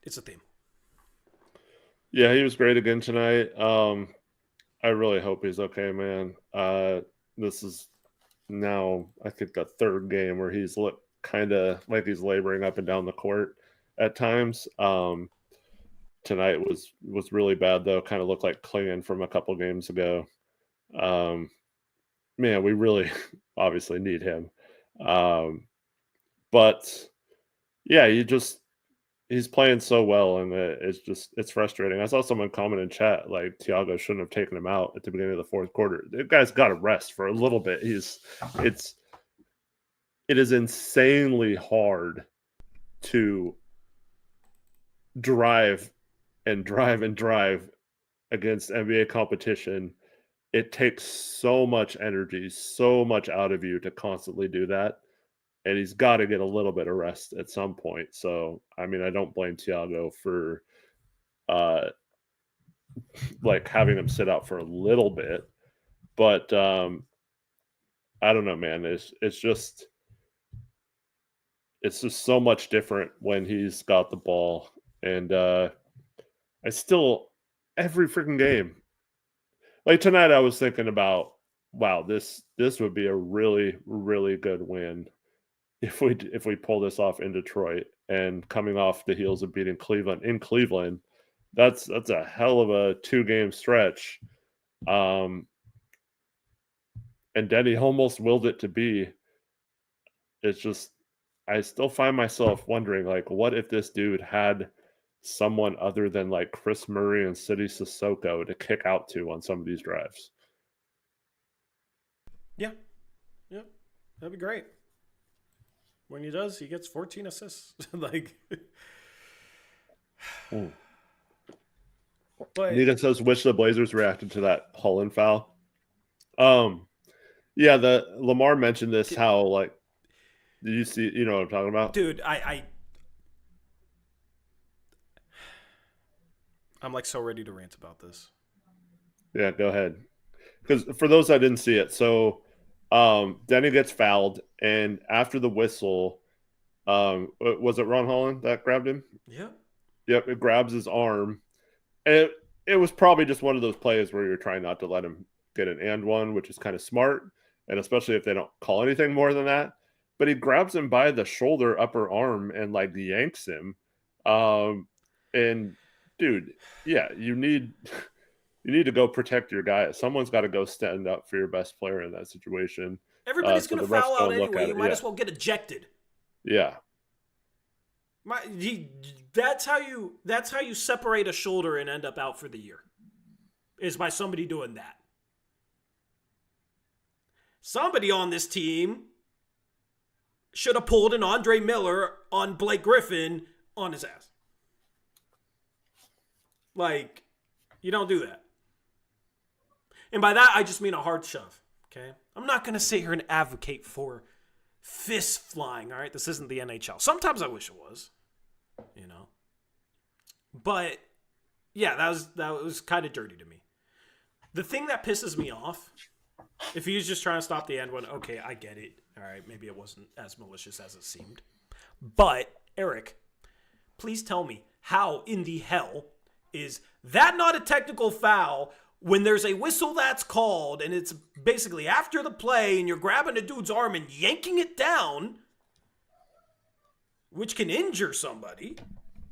it's a theme.
Yeah, he was great again tonight. I really hope he's okay, man. This is now, I think, the third game where he's looked kind of like he's laboring up and down the court at times. Tonight was really bad, though. Kind of looked like Klingon from a couple games ago. Man, we really obviously need him. But, yeah, he's playing so well, and it's frustrating. I saw someone comment in chat, like, Thiago shouldn't have taken him out at the beginning of the fourth quarter. The guy's got to rest for a little bit. It is insanely hard to drive against NBA competition. It takes so much energy, so much out of you to constantly do that. And he's got to get a little bit of rest at some point. So, I mean, I don't blame Thiago for having him sit out for a little bit. But I don't know, man. It's just so much different when he's got the ball. And every freaking game. Like tonight, I was thinking about, wow, this would be a really, really good win if we pull this off in Detroit. And coming off the heels of beating Cleveland in Cleveland, that's a hell of a 2-game stretch. And Denny almost willed it to be. It's just, I still find myself wondering, like, what if this dude had someone other than like Chris Murray and City Sissoko to kick out to on some of these drives?
Yeah. Yeah. That'd be great. When he does, he gets 14 assists. Like, but
Nita says, "Wish the Blazers reacted to that Holland foul." Yeah, the Lamar mentioned this. How like, did you see? You know what I'm talking about,
dude, I'm like so ready to rant about this.
Yeah, go ahead. Because for those that didn't see it, so Denny gets fouled, and after the whistle, was it Ron Holland that grabbed him?
Yeah.
Yep, it grabs his arm. And it was probably just one of those plays where you're trying not to let him get an and one, which is kind of smart, and especially if they don't call anything more than that. But he grabs him by the shoulder, upper arm, and like yanks him. And dude, yeah, you need to go protect your guy. Someone's got to go stand up for your best player in that situation.
Everybody's
So
going to
the refs
foul out
don't look
anyway.
at
You
it.
might
Yeah.
as well get ejected.
Yeah.
That's how you separate a shoulder and end up out for the year. Is by somebody doing that. Somebody on this team should have pulled an Andre Miller on Blake Griffin on his ass. Like, you don't do that. And by that, I just mean a hard shove, okay? I'm not going to sit here and advocate for fist flying, all right? This isn't the NHL. Sometimes I wish it was, you know? But, yeah, that was kind of dirty to me. The thing that pisses me off, if he was just trying to stop the end one, okay, I get it. All right, maybe it wasn't as malicious as it seemed. But, Eric, please tell me, how in the hell is that not a technical foul when there's a whistle that's called and it's basically after the play and you're grabbing a dude's arm and yanking it down, which can injure somebody?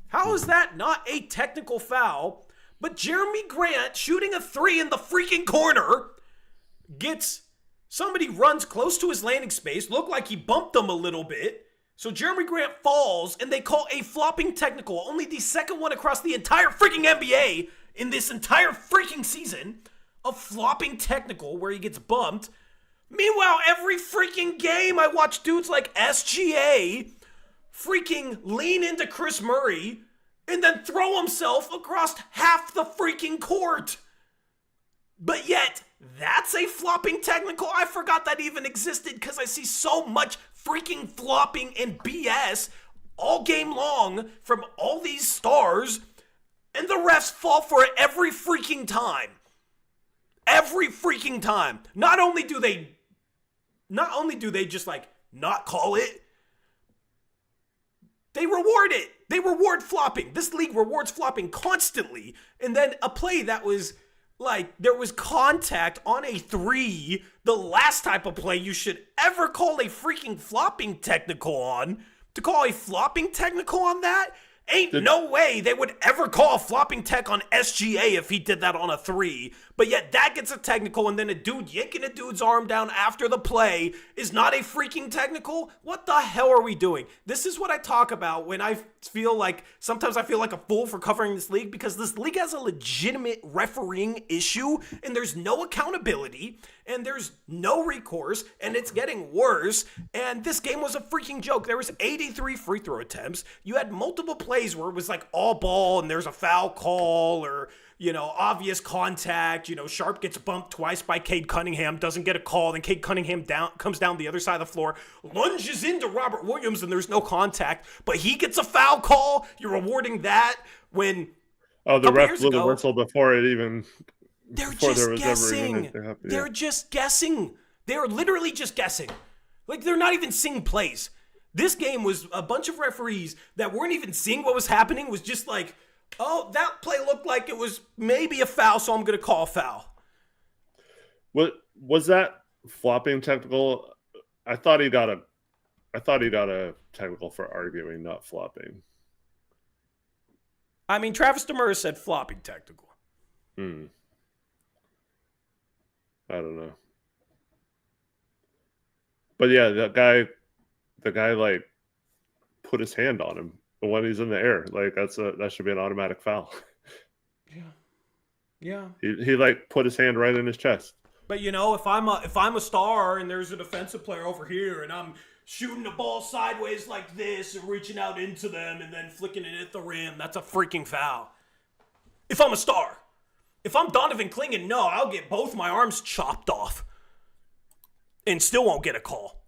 How is that not a technical foul? But Jeremy Grant shooting a three in the freaking corner somebody runs close to his landing space, looked like he bumped them a little bit. So Jeremy Grant falls, and they call a flopping technical, only the second one across the entire freaking NBA in this entire freaking season, a flopping technical where he gets bumped. Meanwhile, every freaking game I watch dudes like SGA freaking lean into Chris Murray and then throw himself across half the freaking court. But yet, that's a flopping technical? I forgot that even existed because I see so much freaking flopping and BS all game long from all these stars, and the refs fall for it every freaking time. Every freaking time. Not only do they just like not call it, they reward it. They reward flopping. This league rewards flopping constantly. And then a play that was like, there was contact on a three, the last type of play you should ever call a freaking flopping technical on. To call a flopping technical on that? Ain't no way they would ever call a flopping tech on SGA if he did that on a three. But yet that gets a technical, and then a dude yanking a dude's arm down after the play is not a freaking technical? What the hell are we doing? This is what I talk about when I feel like, sometimes I feel like a fool for covering this league, because this league has a legitimate refereeing issue, and there's no accountability, and there's no recourse, and it's getting worse. And this game was a freaking joke. There was 83 free throw attempts. You had multiple plays where it was like all ball and there's a foul call, or, you know, obvious contact. You know, Sharp gets bumped twice by Cade Cunningham, doesn't get a call, then Cade Cunningham comes down the other side of the floor, lunges into Robert Williams, and there's no contact, but he gets a foul call. You're rewarding that when
the ref blew the whistle before it even.
They're just guessing. They're just guessing. They're literally just guessing. Like, they're not even seeing plays. This game was a bunch of referees that weren't even seeing what was happening, was just like, oh, that play looked like it was maybe a foul, so I'm going to call a foul.
What was that flopping technical? I thought he got a technical for arguing, not flopping.
I mean, Travis Demers said flopping technical.
I don't know. But yeah, the guy like put his hand on him when he's in the air. Like that should be an automatic foul.
Yeah.
He like put his hand right in his chest.
But if I'm a star and there's a defensive player over here and I'm shooting the ball sideways like this and reaching out into them and then flicking it at the rim, that's a freaking foul. If I'm a star. If I'm Donovan Clingan, no, I'll get both my arms chopped off and still won't get a call.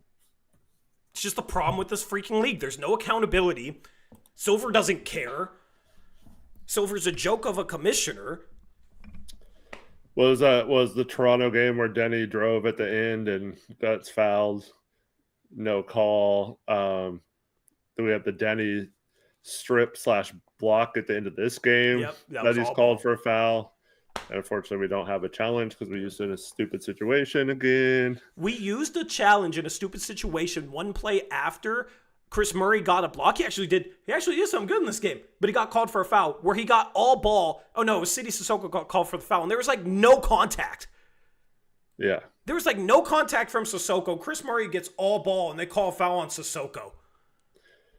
It's just the problem with this freaking league. There's no accountability. Silver doesn't care. Silver's a joke of a commissioner.
Was the Toronto game where Denny drove at the end and got fouled? No call. Then we have the Denny strip/block at the end of this game.
Yep,
that he's called for a foul. And unfortunately, we don't have a challenge because we used it in a stupid situation again.
We used a challenge in a stupid situation one play after Chris Murray got a block. He actually did something good in this game, but he got called for a foul where he got all ball. Oh no, it was City Sissoko got called for the foul, and there was like no contact.
Yeah.
There was like no contact from Sissoko. Chris Murray gets all ball, and they call a foul on Sissoko.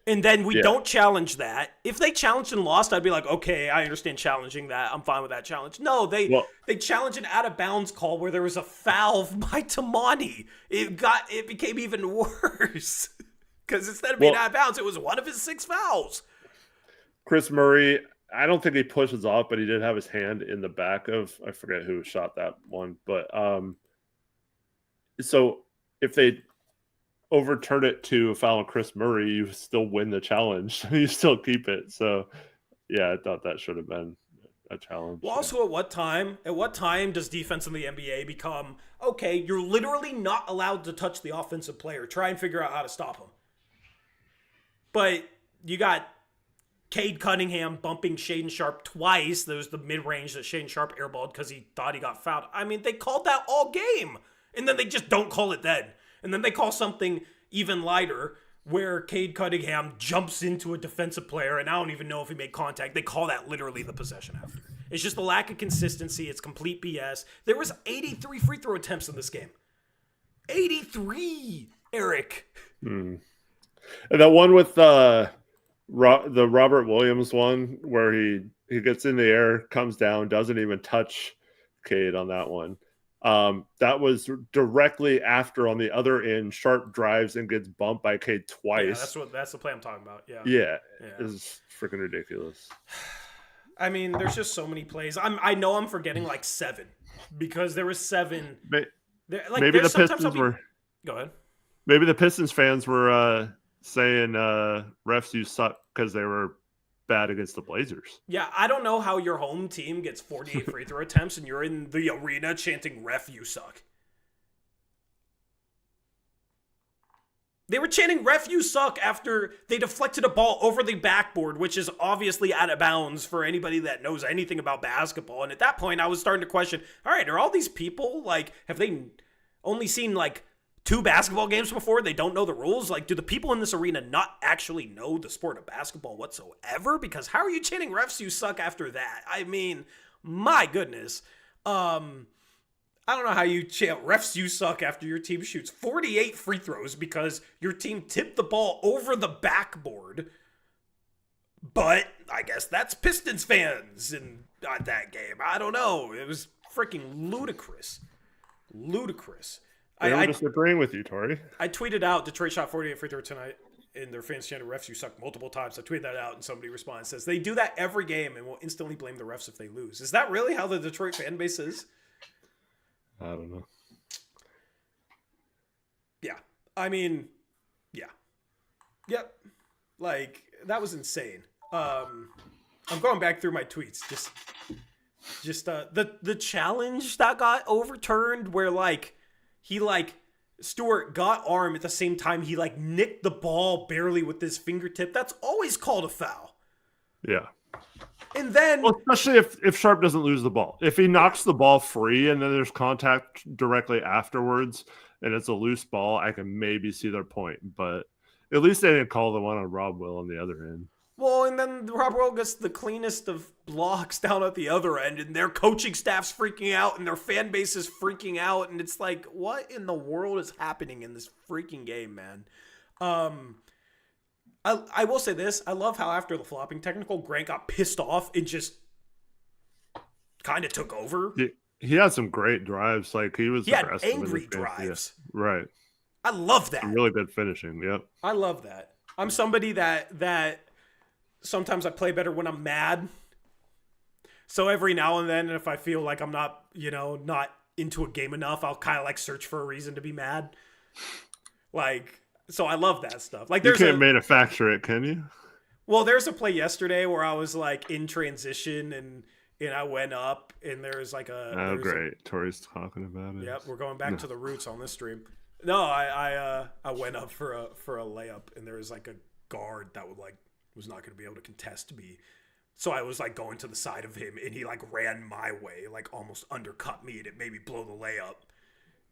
And then we don't challenge that. If they challenged and lost, I'd be like, okay, I understand challenging that. I'm fine with that challenge. No, they challenged an out-of-bounds call where there was a foul by Tamani. It became even worse. Because instead of being out of bounds, it was one of his 6 fouls.
Chris Murray, I don't think he pushes off, but he did have his hand in the back of, I forget who shot that one. But so if they overturn it to a foul on Chris Murray, you still win the challenge. You still keep it. So, yeah, I thought that should have been a challenge.
Well, also, at what time does defense in the NBA become, okay, you're literally not allowed to touch the offensive player. Try and figure out how to stop him. But you got Cade Cunningham bumping Shaden Sharp twice. There was the mid-range that Shaden Sharp airballed because he thought he got fouled. I mean, they called that all game. And then they just don't call it then. And then they call something even lighter where Cade Cunningham jumps into a defensive player, and I don't even know if he made contact. They call that literally the possession after. It's just a lack of consistency. It's complete BS. There was 83 free throw attempts in this game. 83, Eric.
And that one with the Robert Williams one where he gets in the air, comes down, doesn't even touch Cade on that one. That was directly after on the other end, Sharp drives and gets bumped by Cade twice.
Yeah, that's the play I'm talking about.
Yeah. It's freaking ridiculous.
I mean, there's just so many plays. I know I'm forgetting like 7 because there was 7.
Maybe the Pistons were.
Go ahead.
Maybe the Pistons fans were saying refs you suck because they were bad against the Blazers.
Yeah, I don't know how your home team gets 48 free throw attempts and you're in the arena chanting ref you suck. They were chanting ref you suck after they deflected a ball over the backboard, which is obviously out of bounds for anybody that knows anything about basketball. And at that point I was starting to question, all right, are all these people like, have they only seen like 2 basketball games before? They don't know the rules? Like, do the people in this arena not actually know the sport of basketball whatsoever? Because how are you chanting refs you suck after that? I mean, my goodness. I don't know how you chant refs you suck after your team shoots 48 free throws because your team tipped the ball over the backboard. But I guess that's Pistons fans in that game. I don't know. It was freaking ludicrous. Ludicrous.
I'm just agreeing with you, Tori.
I tweeted out Detroit shot 48 free throw tonight in their fans chanted refs you suck multiple times. I tweeted that out and somebody responds, says they do that every game and will instantly blame the refs if they lose. Is that really how the Detroit fan base is?
I don't know.
Yeah. I mean, yeah. Yep. Like, that was insane. I'm going back through my tweets. Just the challenge that got overturned where Stewart got arm at the same time he nicked the ball barely with his fingertip. That's always called a foul.
Yeah.
And then,
especially if Sharp doesn't lose the ball. If he knocks the ball free and then there's contact directly afterwards and it's a loose ball, I can maybe see their point. But at least they didn't call the one on Rob Will on the other end.
Well, and then Rob Will gets the cleanest of blocks down at the other end, and their coaching staff's freaking out, and their fan base is freaking out, and it's like, what in the world is happening in this freaking game, man? I will say this. I love how after the flopping technical, Grant got pissed off and just kind of took over.
He had some great drives. Like, he was
He had
aggressive in this
angry
game.
drives.
Yeah, right.
I love that.
Some really good finishing. Yep.
I love that. I'm somebody that sometimes I play better when I'm mad. So every now and then, if I feel like I'm not, not into a game enough, I'll kind of like search for a reason to be mad. Like, so I love that stuff. Like,
You
there's
can't manufacture it, can you?
well, there's a play yesterday where I was like in transition and I went up and there's like
Oh, great. Tori's talking about it.
Yep, we're going back to the roots on this stream. No, I went up for a layup and there was like a guard that was not going to be able to contest me. So I was like going to the side of him and he like ran my way, like almost undercut me and it made me blow the layup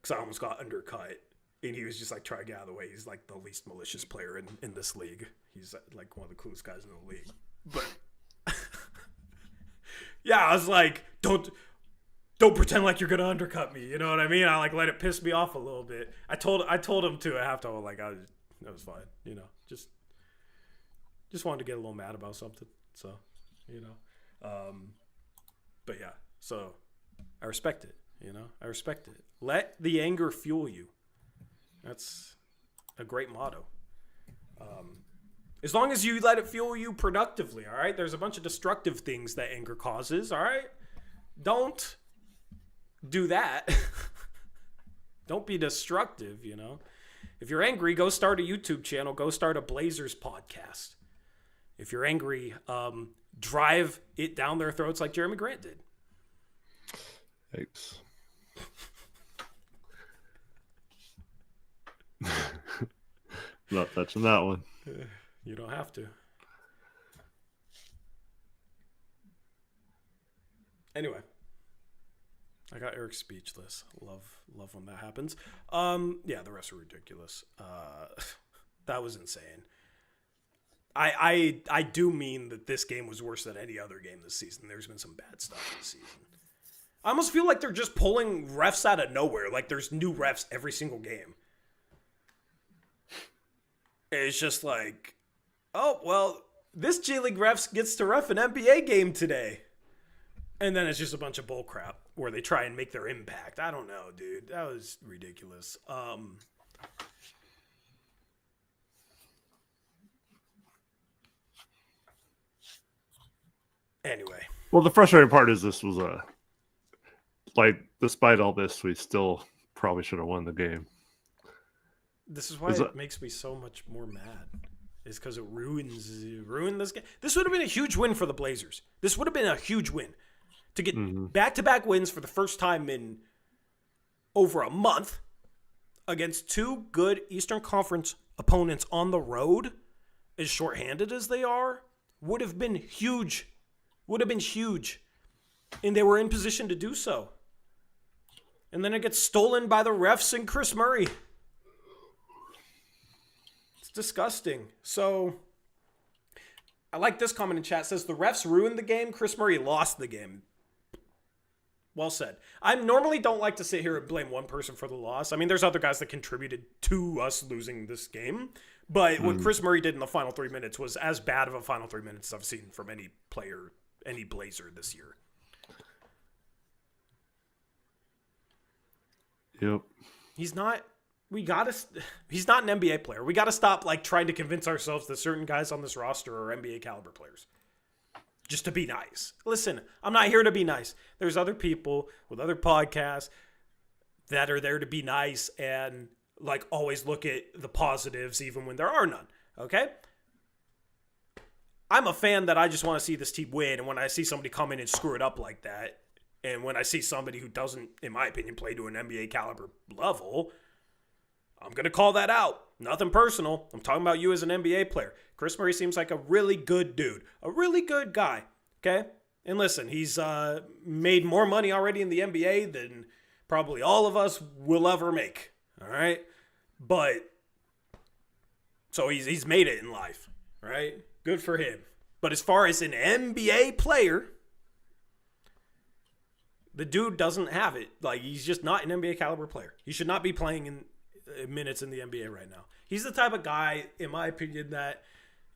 because I almost got undercut. And he was just like trying to get out of the way. He's like the least malicious player in this league. He's like one of the coolest guys in the league. But yeah, I was like, don't pretend like you're gonna undercut me. You know what I mean? I like let it piss me off a little bit. I told him to at halftime. Like that was fine. Just wanted to get a little mad about something. So, but yeah. So I respect it. I respect it. Let the anger fuel you. That's a great motto. As long as you let it fuel you productively, all right? There's a bunch of destructive things that anger causes, all right? Don't do that. Don't be destructive, If you're angry, go start a YouTube channel. Go start a Blazers podcast. If you're angry, drive it down their throats like Jeremy Grant did.
Thanks. Not touching that one.
You don't have to. Anyway, I got Eric speechless. Love when that happens. Yeah, the rest are ridiculous. That was insane. I do mean that this game was worse than any other game this season. There's been some bad stuff this season. I almost feel like they're just pulling refs out of nowhere. Like there's new refs every single game. It's just like, oh, well, this G League refs gets to ref an NBA game today. And then it's just a bunch of bull crap where they try and make their impact. I don't know, dude. That was ridiculous. Anyway.
Well, the frustrating part is this was despite all this, we still probably should have won the game.
This is why it makes me so much more mad. Is because it ruined this game. This would have been a huge win for the Blazers. This would have been a huge win. To get back-to-back wins for the first time in over a month against two good Eastern Conference opponents on the road, as shorthanded as they are, would have been huge. Would have been huge. And they were in position to do so. And then it gets stolen by the refs and Chris Murray. Disgusting. So I like this comment in chat. It says the refs ruined the game. Chris Murray lost the game. Well said. I normally don't like to sit here and blame one person for the loss. I mean, there's other guys that contributed to us losing this game. But what Chris Murray did in the final 3 minutes was as bad of a final 3 minutes as I've seen from any player, any Blazer this year.
Yep.
He's not an NBA player. We got to stop trying to convince ourselves that certain guys on this roster are NBA caliber players. Just to be nice. Listen, I'm not here to be nice. There's other people with other podcasts that are there to be nice and always look at the positives even when there are none. Okay? I'm a fan that I just want to see this team win, and when I see somebody come in and screw it up like that, and when I see somebody who doesn't, in my opinion, play to an NBA caliber level, I'm going to call that out. Nothing personal. I'm talking about you as an NBA player. Chris Murray seems like a really good dude. A really good guy. Okay? And listen, he's made more money already in the NBA than probably all of us will ever make. All right? But, so he's made it in life. Right? Good for him. But as far as an NBA player, the dude doesn't have it. He's just not an NBA caliber player. He should not be playing in minutes in the NBA right now. He's the type of guy, in my opinion, that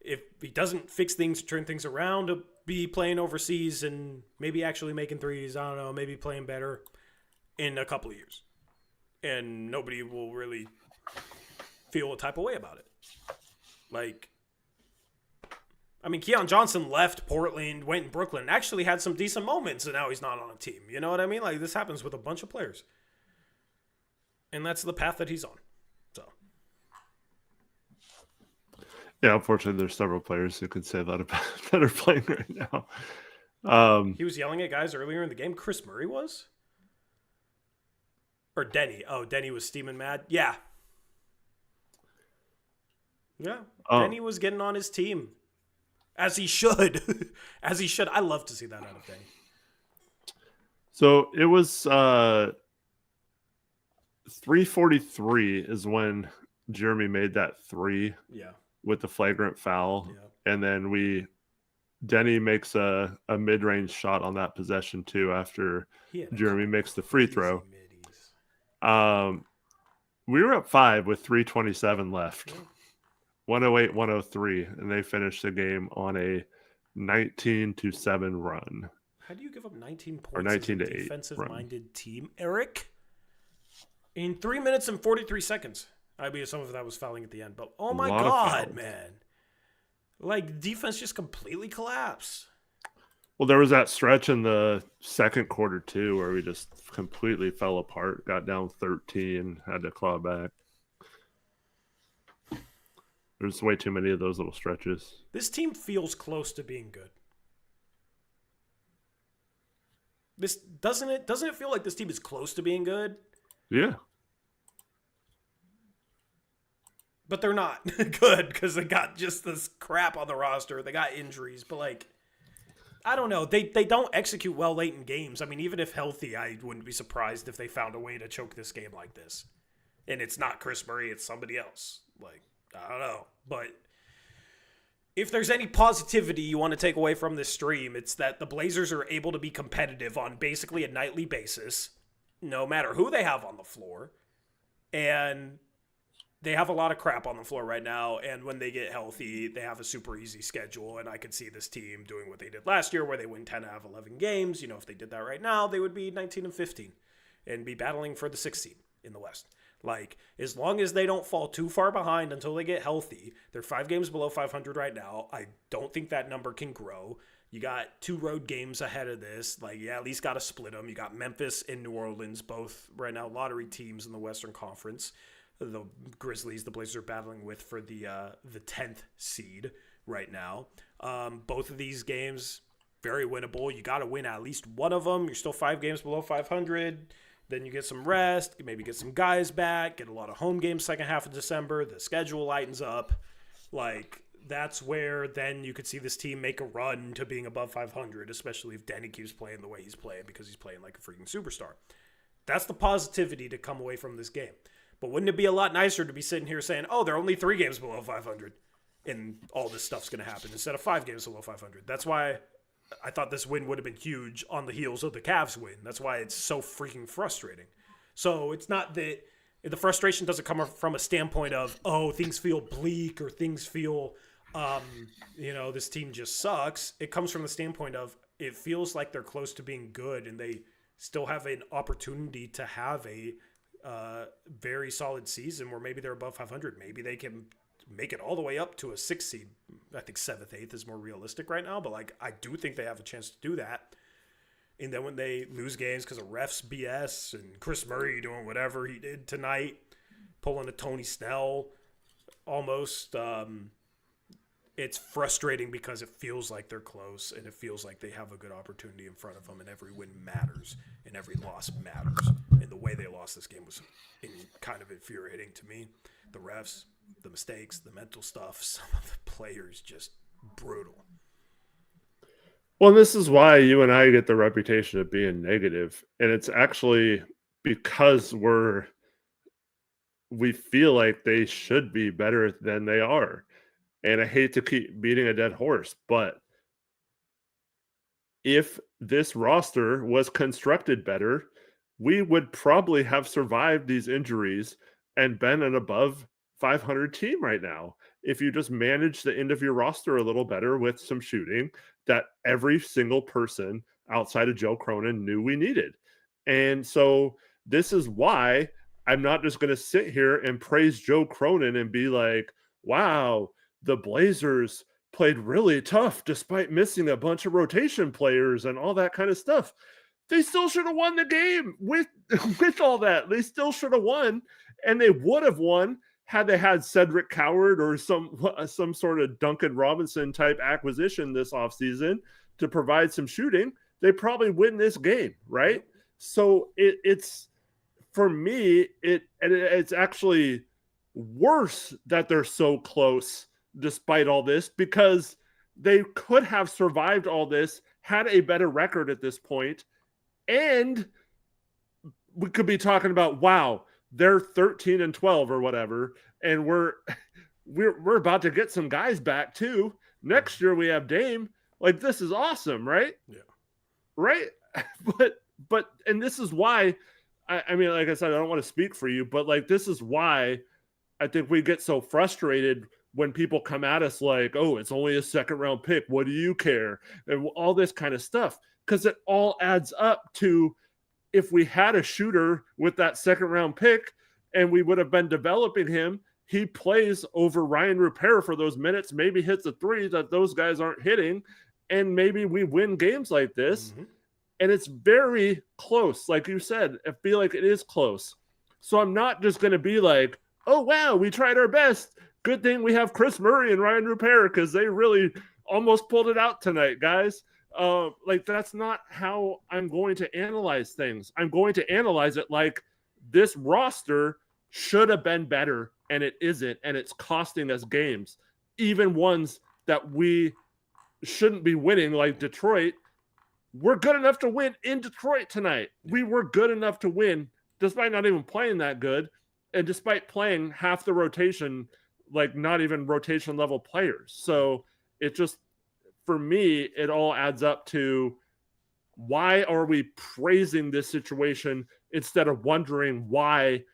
if he doesn't fix things, turn things around, to be playing overseas and maybe actually making threes, I don't know, maybe playing better. in a couple of years. And nobody will really feel a type of way about it. Like, I mean, Keon Johnson left Portland, went in Brooklyn, actually had some decent moments, and now he's not on a team. You know what I mean? Like, this happens with a bunch of players. And that's the path that he's on. So.
Yeah, unfortunately, there's several players who could say that about that are playing right now.
He was yelling at guys earlier in the game. Chris Murray was? Or Denny. Oh, Denny was steaming mad? Yeah. Yeah. Denny was getting on his team. As he should. As he should. I love to see that out of Denny.
So it was 3:43 is when Jeremy made that three with the flagrant foul. Yeah. And then Denny makes a mid-range shot on that possession too after Jeremy makes the free throw. We were up 5 with 3:27 left. 108-103, and they finished the game on a 19-7 run.
How do you give up 19 points
or 19
as a defensive-minded team, Eric? In 3 minutes and 43 seconds. I mean, some of that was fouling at the end, but oh my God, man. Like, defense just completely collapsed.
Well, there was that stretch in the second quarter, too, where we just completely fell apart, got down 13, had to claw back. There's way too many of those little stretches.
This team feels close to being good. This doesn't it feel like this team is close to being good?
Yeah.
But they're not good because they got just this crap on the roster. They got injuries, but like, I don't know. They don't execute well late in games. I mean, even if healthy, I wouldn't be surprised if they found a way to choke this game like this. And it's not Chris Murray, it's somebody else. Like, I don't know. But if there's any positivity you want to take away from this stream, it's that the Blazers are able to be competitive on basically a nightly basis, no matter who they have on the floor. And they have a lot of crap on the floor right now, and when they get healthy, they have a super easy schedule, and I could see this team doing what they did last year, where they win 10 out of 11 games. You know, if they did that right now, they would be 19-15 and be battling for the 6th seed in the West. Like, as long as they don't fall too far behind until they get healthy, they're 5 games below 500 right now. I don't think that number can grow. You got 2 road games ahead of this. Like, at least got to split them. You got Memphis and New Orleans, both right now lottery teams in the Western Conference. The Grizzlies, the Blazers are battling with for the 10th seed right now. Both of these games, very winnable. You got to win at least one of them. You're still 5 games below 500. Then you get some rest, maybe get some guys back, get a lot of home games second half of December. The schedule lightens up. Like, that's where then you could see this team make a run to being above 500, especially if Denny keeps playing the way he's playing because he's playing like a freaking superstar. That's the positivity to come away from this game. But wouldn't it be a lot nicer to be sitting here saying, oh, they're only 3 games below 500 and all this stuff's going to happen instead of 5 games below 500? That's why I thought this win would have been huge on the heels of the Cavs win. That's why it's so freaking frustrating. So it's not that the frustration doesn't come from a standpoint of, oh, things feel bleak or things feel, this team just sucks. It comes from the standpoint of it feels like they're close to being good and they still have an opportunity to have a very solid season where maybe they're above 500. Maybe they can make it all the way up to a 6th seed. I think 7th, 8th is more realistic right now, but like I do think they have a chance to do that. And then when they lose games because of refs BS and Chris Murray doing whatever he did tonight, pulling a Tony Snell almost, it's frustrating because it feels like they're close and it feels like they have a good opportunity in front of them, and every win matters and every loss matters. And the way they lost this game was kind of infuriating to me. The refs, the mistakes, the mental stuff, some of the players just brutal.
Well, this is why you and I get the reputation of being negative. And it's actually because we feel like they should be better than they are. And I hate to keep beating a dead horse, but if this roster was constructed better, we would probably have survived these injuries and been an above 500 team right now. If you just manage the end of your roster a little better with some shooting that every single person outside of Joe Cronin knew we needed. And so this is why I'm not just going to sit here and praise Joe Cronin and be like, wow, the Blazers played really tough despite missing a bunch of rotation players and all that kind of stuff. They still should have won the game with all that. They still should have won, and they would have won had they had Cedric Coward or some sort of Duncan Robinson type acquisition this offseason to provide some shooting. They probably win this game, right? So it's for me, it's actually worse that they're so close despite all this, because they could have survived all this, had a better record at this point, and we could be talking about, wow, they're 13-12 or whatever, and we're about to get some guys back too. Next year we have Dame. Like, this is awesome, right?
Yeah.
Right? But and this is why I mean, like I said, I don't want to speak for you, but like, this is why I think we get so frustrated when people come at us like, oh, it's only a second round pick. What do you care? And all this kind of stuff. Because it all adds up to, if we had a shooter with that second round pick and we would have been developing him, he plays over Ryan Rupert for those minutes, maybe hits a three that those guys aren't hitting, and maybe we win games like this. Mm-hmm. And it's very close. Like you said, I feel like it is close. So I'm not just going to be like, oh, wow, we tried our best. Good thing we have Chris Murray and Ryan Rupert, because they really almost pulled it out tonight, guys. Like, that's not how I'm going to analyze things. I'm going to analyze it like, this roster should have been better, and it isn't, and it's costing us games, even ones that we shouldn't be winning, like Detroit. We're good enough to win in Detroit tonight. We were good enough to win despite not even playing that good, and despite playing half the rotation, like not even rotation level players. So it just, for me, it all adds up to, why are we praising this situation instead of wondering why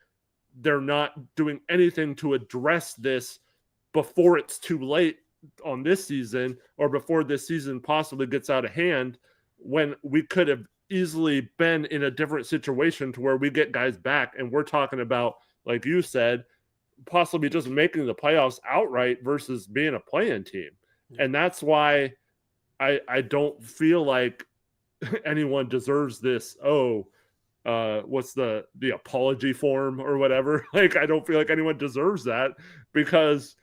they're not doing anything to address this before it's too late on this season, or before this season possibly gets out of hand, when we could have easily been in a different situation to where we get guys back. And we're talking about, like you said, possibly just making the playoffs outright versus being a play-in team. And that's why I don't feel like anyone deserves this, what's the apology form or whatever. Like, I don't feel like anyone deserves that, because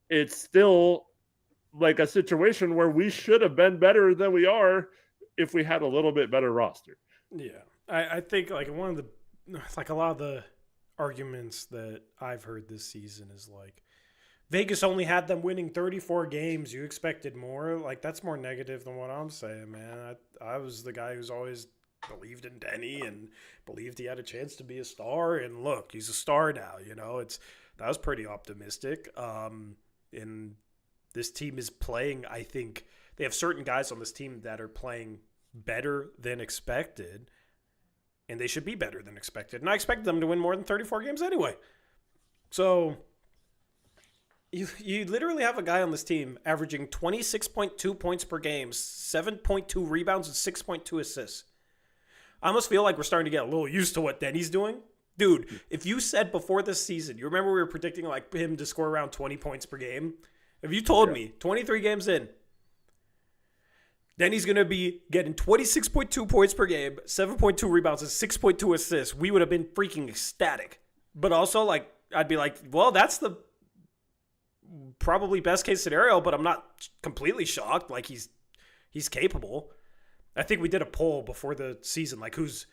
it's still like a situation where we should have been better than we are if we had a little bit better roster.
Yeah. I think like a lot of the arguments that I've heard this season is like, Vegas only had them winning 34 games. You expected more. Like, that's more negative than what I'm saying, man. I was the guy who's always believed in Denny and believed he had a chance to be a star. And look, he's a star now. You know, that was pretty optimistic. And this team is playing, I think they have certain guys on this team that are playing better than expected, and they should be better than expected. And I expected them to win more than 34 games anyway. So you literally have a guy on this team averaging 26.2 points per game, 7.2 rebounds, and 6.2 assists. I almost feel like we're starting to get a little used to what Denny's doing. Dude, if you said before this season, you remember we were predicting like him to score around 20 points per game? If you told me 23 games in, Denny's going to be getting 26.2 points per game, 7.2 rebounds, and 6.2 assists, we would have been freaking ecstatic. But also, like, I'd be like, well, that's the probably best case scenario, but I'm not completely shocked. Like, he's capable. I think we did a poll before the season, like, who's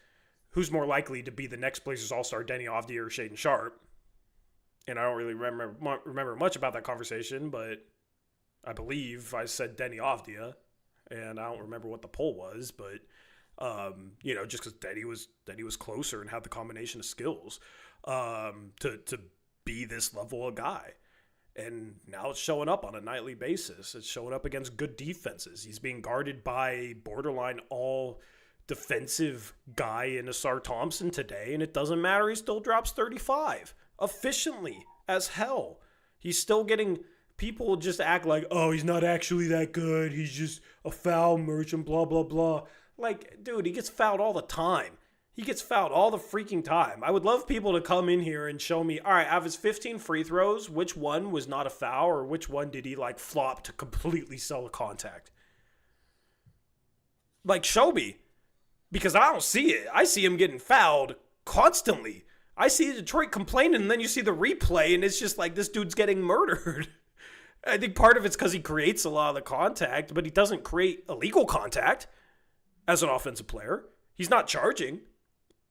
more likely to be the next Blazers All-Star, Deni Avdija or Shaden Sharp? And I don't really remember much about that conversation, but I believe I said Deni Avdija. And I don't remember what the poll was, but just because Denny was closer and had the combination of skills to be this level of guy. And now it's showing up on a nightly basis. It's showing up against good defenses. He's being guarded by borderline all defensive guy in Asar Thompson today, and it doesn't matter. He still drops 35 efficiently as hell. He's still getting. People just act like, oh, he's not actually that good. He's just a foul merchant, blah, blah, blah. Like, dude, he gets fouled all the time. He gets fouled all the freaking time. I would love people to come in here and show me, all right, out of his 15 free throws, which one was not a foul or which one did he like flop to completely sell a contact? Like, show me. Because I don't see it. I see him getting fouled constantly. I see Detroit complaining, and then you see the replay, and it's just like this dude's getting murdered. I think part of it's because he creates a lot of the contact, but he doesn't create illegal contact as an offensive player. He's not charging.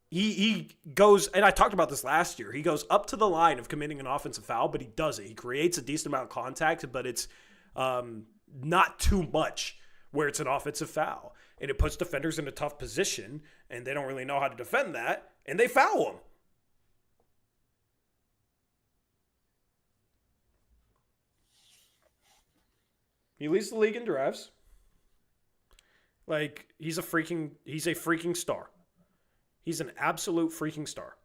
He goes, and I talked about this last year, he goes up to the line of committing an offensive foul, but he does it. He creates a decent amount of contact, but it's not too much where it's an offensive foul. And it puts defenders in a tough position, and they don't really know how to defend that, and they foul him. He leads the league in drives. Like, he's a freaking star. He's an absolute freaking star.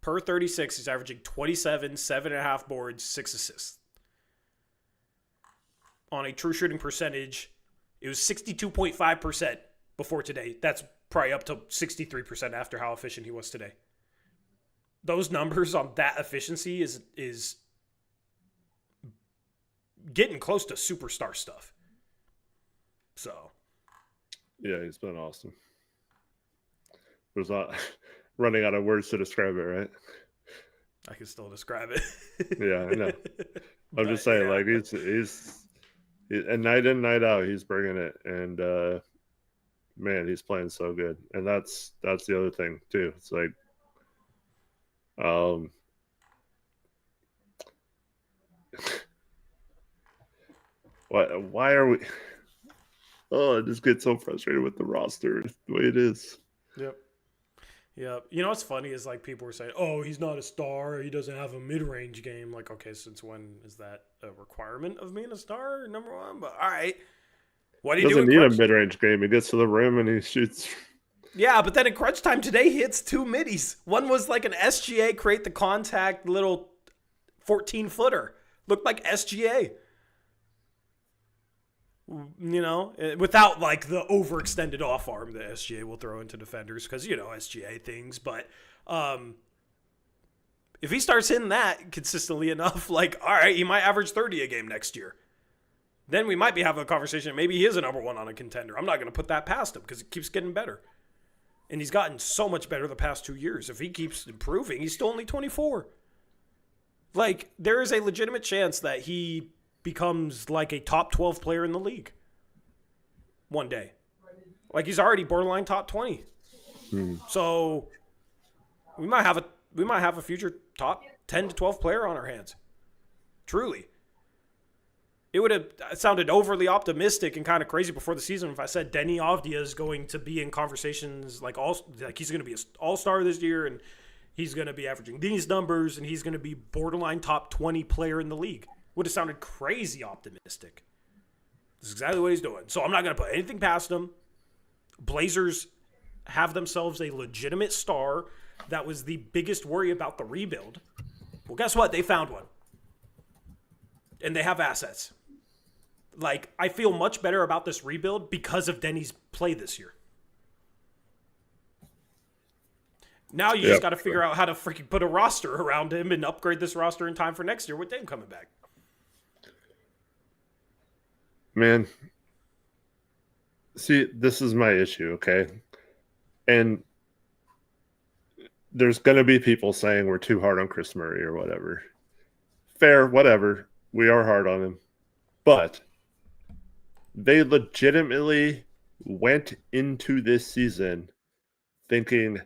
Per 36, he's averaging 27, 7.5 boards, 6 assists. On a true shooting percentage, it was 62.5% before today. That's probably up to 63% after how efficient he was today. Those numbers on that efficiency is getting close to superstar stuff. So,
yeah, he's been awesome. There's not running out of words to describe it, right?
I can still describe it.
Yeah, I know. I'm just saying, yeah. Like he's and night in, night out, he's bringing it, and man, he's playing so good. And that's the other thing too. It's like, why are we? Oh, I just get so frustrated with the roster the way it is.
Yep. Yeah, you know what's funny is like people were saying, "Oh, he's not a star. He doesn't have a mid-range game." Like, okay, since when is that a requirement of being a star? Number one, but all right. What do you do?
Doesn't need a mid-range game. He gets to the rim and he shoots.
Yeah, but then in crunch time today, he hits 2 middies. One was like an SGA create the contact little 14-footer. Looked like SGA. You know, without like the overextended off arm that SGA will throw into defenders because, you know, SGA things. But if he starts hitting that consistently enough, like, all right, he might average 30 a game next year. Then we might be having a conversation. Maybe he is a number one on a contender. I'm not going to put that past him because it keeps getting better. And he's gotten so much better the past 2 years. If he keeps improving, he's still only 24. Like, there is a legitimate chance that he becomes like a top 12 player in the league one day. Like, he's already borderline top 20. So we might have a future top 10 to 12 player on our hands. Truly. It would have sounded overly optimistic and kind of crazy before the season if I said Deni Avdija is going to be in conversations like he's going to be an all-star this year and he's going to be averaging these numbers and he's going to be borderline top 20 player in the league. Would have sounded crazy optimistic. This is exactly what he's doing. So I'm not going to put anything past him. Blazers have themselves a legitimate star. That was the biggest worry about the rebuild. Well, guess what? They found one. And they have assets. Like, I feel much better about this rebuild because of Denny's play this year. Now you just got to figure out how to freaking put a roster around him and upgrade this roster in time for next year with Dame coming back.
Man, see, this is my issue, okay? And there's going to be people saying we're too hard on Chris Murray or whatever. Fair, whatever. We are hard on him. But they legitimately went into this season thinking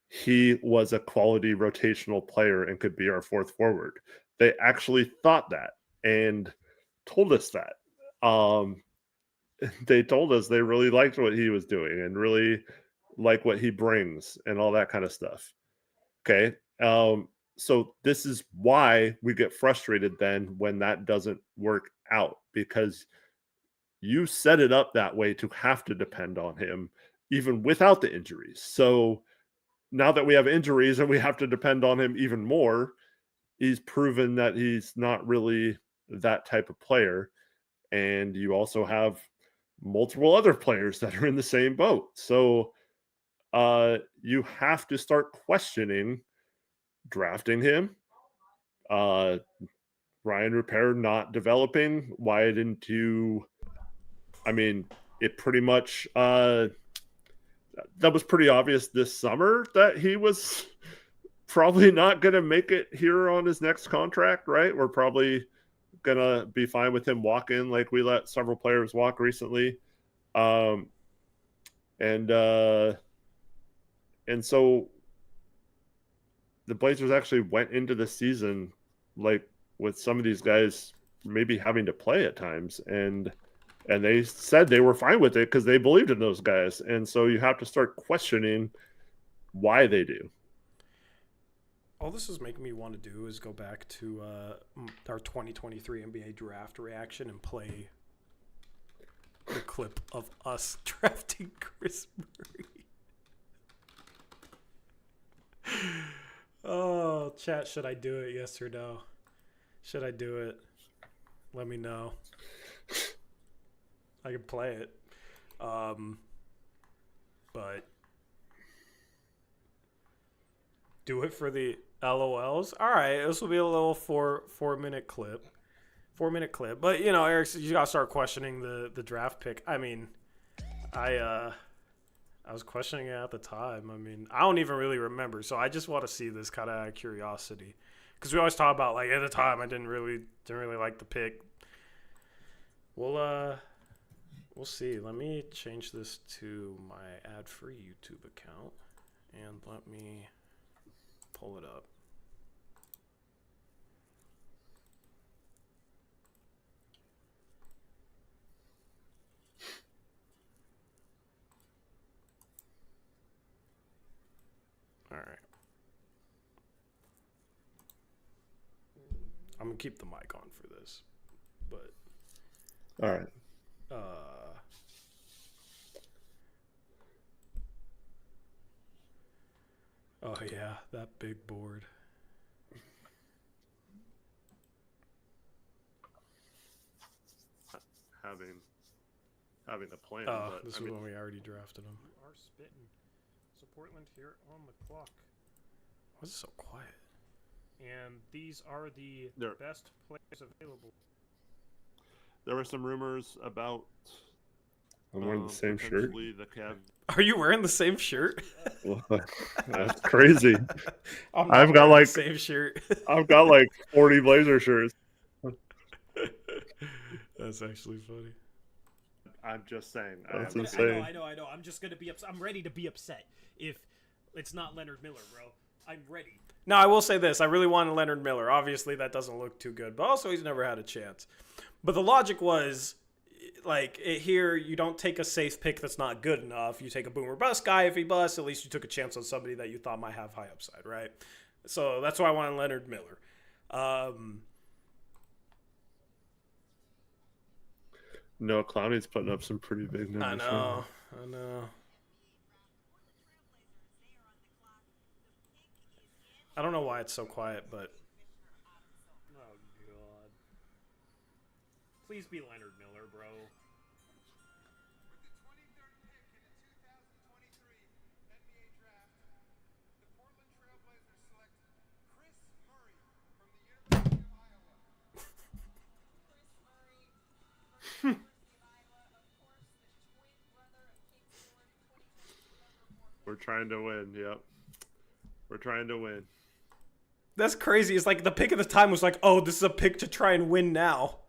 he was a quality rotational player and could be our fourth forward. They actually thought that and told us that. They told us they really liked what he was doing and really like what he brings and all that kind of stuff. Okay. So this is why we get frustrated then when that doesn't work out, because you set it up that way to have to depend on him even without the injuries. So now that we have injuries and we have to depend on him even more, he's proven that he's not really that type of player. And you also have multiple other players that are in the same boat. So you have to start questioning drafting him. Ryan Repair not developing. Why didn't you? I mean, it pretty much that was pretty obvious this summer that he was probably not going to make it here on his next contract, right? We're probably going to be fine with him walking like we let several players walk recently. And so the Blazers actually went into the season like with some of these guys maybe having to play at times, and they said they were fine with it because they believed in those guys. And so you have to start questioning why they do.
All this is making me want to do is go back to our 2023 NBA draft reaction and play the clip of us drafting Chris Murray. Oh, chat, should I do it? Yes or no? Should I do it? Let me know. I can play it. But do it for the LOLs. All right, this will be a little 4-minute clip. 4-minute clip. But, you know, Eric, you got to start questioning the draft pick. I mean, I was questioning it at the time. I mean, I don't even really remember. So I just want to see this kind of out of curiosity. Because we always talk about, like, at the time, I didn't really like the pick. We'll see. Let me change this to my ad-free YouTube account. And let me pull it up. All right. I'm going to keep the mic on for this. But
all right.
Oh yeah, that big board.
Having a plan.
Oh,
but,
this is when we already drafted him. We are spitting. So Portland here on the clock. Why is it so quiet? And these are the best players available.
There were some rumors about.
I'm wearing the same shirt.
Are you wearing the same shirt?
That's crazy.
I've got like the same shirt.
I've got like 40 Blazer shirts.
That's actually funny.
I'm just saying.
That's
insane. I know. I'm just gonna be upset. I'm ready to be upset if it's not Leonard Miller, bro. I'm ready.
No, I will say this. I really wanted Leonard Miller. Obviously, that doesn't look too good, but also he's never had a chance. But the logic was, like, here you don't take a safe pick that's not good enough. You take a boomer bust guy. If he busts, at least you took a chance on somebody that you thought might have high upside, right? So that's why I wanted Leonard Miller.
No, Clowney's putting up some pretty big numbers.
I know. I don't know why it's so quiet, but...
Oh, God. Please be Leonard Miller, bro.
With the 23rd pick in the 2023 NBA Draft, the Portland Trail Blazers select Chris Murray from the University of Iowa. Chris Murray from the University of Iowa, of course, the twin brother of King Jordan, 2022 number 4 pick.
We're trying to win, yep. We're trying to win.
That's crazy. It's like the pick of the time was like, oh, this is a pick to try and win now.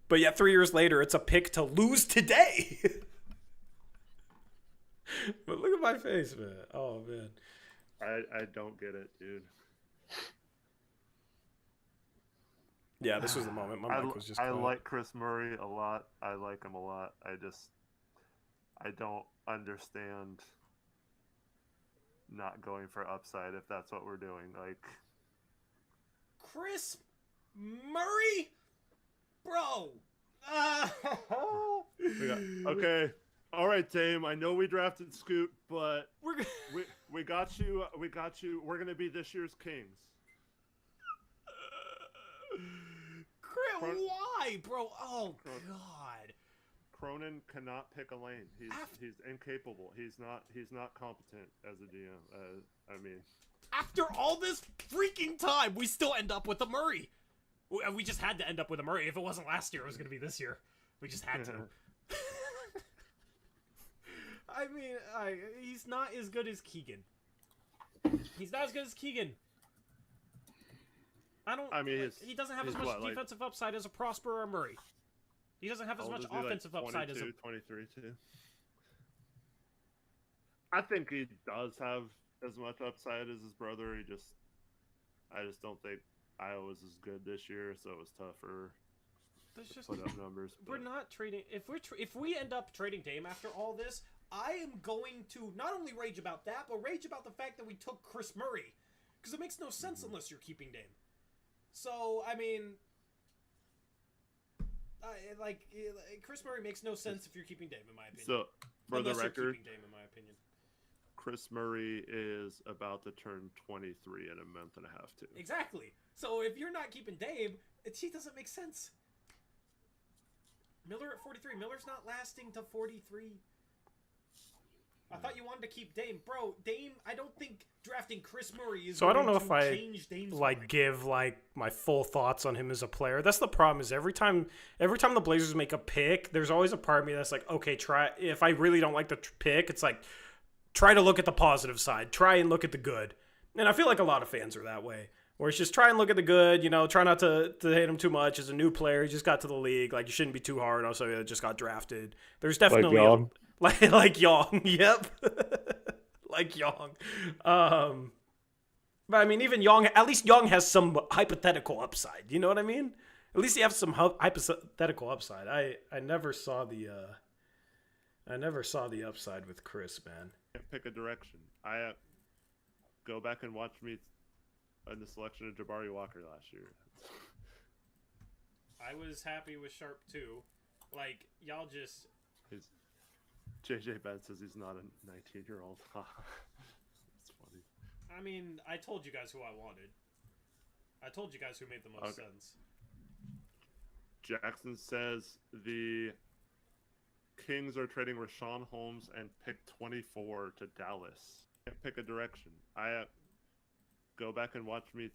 But yet 3 years later, it's a pick to lose today. But look at my face, man. Oh, man.
I don't get it, dude.
Yeah, this was the moment. My mic was just
I
quiet.
like Chris Murray a lot. I like him a lot. I don't understand not going for upside if that's what we're doing. Like,
Chris Murray? Bro!
okay. All right, Dame. I know we drafted Scoot, but we got you. We got you. We're gonna be this year's Kings.
Why, bro? Oh, God.
Cronin cannot pick a lane. He's incapable. He's not competent as a GM. I mean,
After all this freaking time, we still end up with a Murray. We just had to end up with a Murray. If it wasn't last year, it was going to be this year. We just had to. I mean, he's not as good as Keegan. He's not as good as Keegan.
I mean,
he doesn't have as much defensive upside as a Prosper or a Murray. He doesn't have as much offensive upside as a
23 too. I think he does have as much upside as his brother. I just don't think Iowa's as good this year, so it was tougher to put up numbers.
We're not trading. If we end up trading Dame after all this, I am going to not only rage about that, but rage about the fact that we took Chris Murray, because it makes no sense unless you're keeping Dame. So I mean, Chris Murray makes no sense if you're keeping Dame, in my opinion.
So for the record,
keeping Dame, in my opinion.
Chris Murray is about to turn 23 in a month and a half, too.
Exactly. So if you're not keeping Dame, it doesn't make sense. Miller at 43. Miller's not lasting to 43. I thought you wanted to keep Dame. Bro, Dame, I don't think drafting Chris Murray is
So I don't know
going
if
to
I
change Dame's market.
give my full thoughts on him as a player. That's the problem, is every time the Blazers make a pick, there's always a part of me that's like, okay, if I really don't like the pick, it's like, try to look at the positive side. Try and look at the good. And I feel like a lot of fans are that way, where it's just try and look at the good, try not to hate him too much. As a new player, he just got to the league. Like, you shouldn't be too hard. Also, he just got drafted. There's definitely
Young.
like Young. Yep. Like Young. But I mean, even Young, at least Young has some hypothetical upside. You know what I mean? At least he has some hypothetical upside. I never saw the upside with Chris, man.
Pick a direction. I go back and watch me in the selection of Jabari Walker last year.
I was happy with Sharp, too. Like, y'all just...
JJ Ben says he's not a 19-year-old. That's funny.
I mean, I told you guys who I wanted. I told you guys who made the most sense.
Jackson says the Kings are trading Rashawn Holmes and pick 24 to Dallas. Pick a direction. I go back and watch me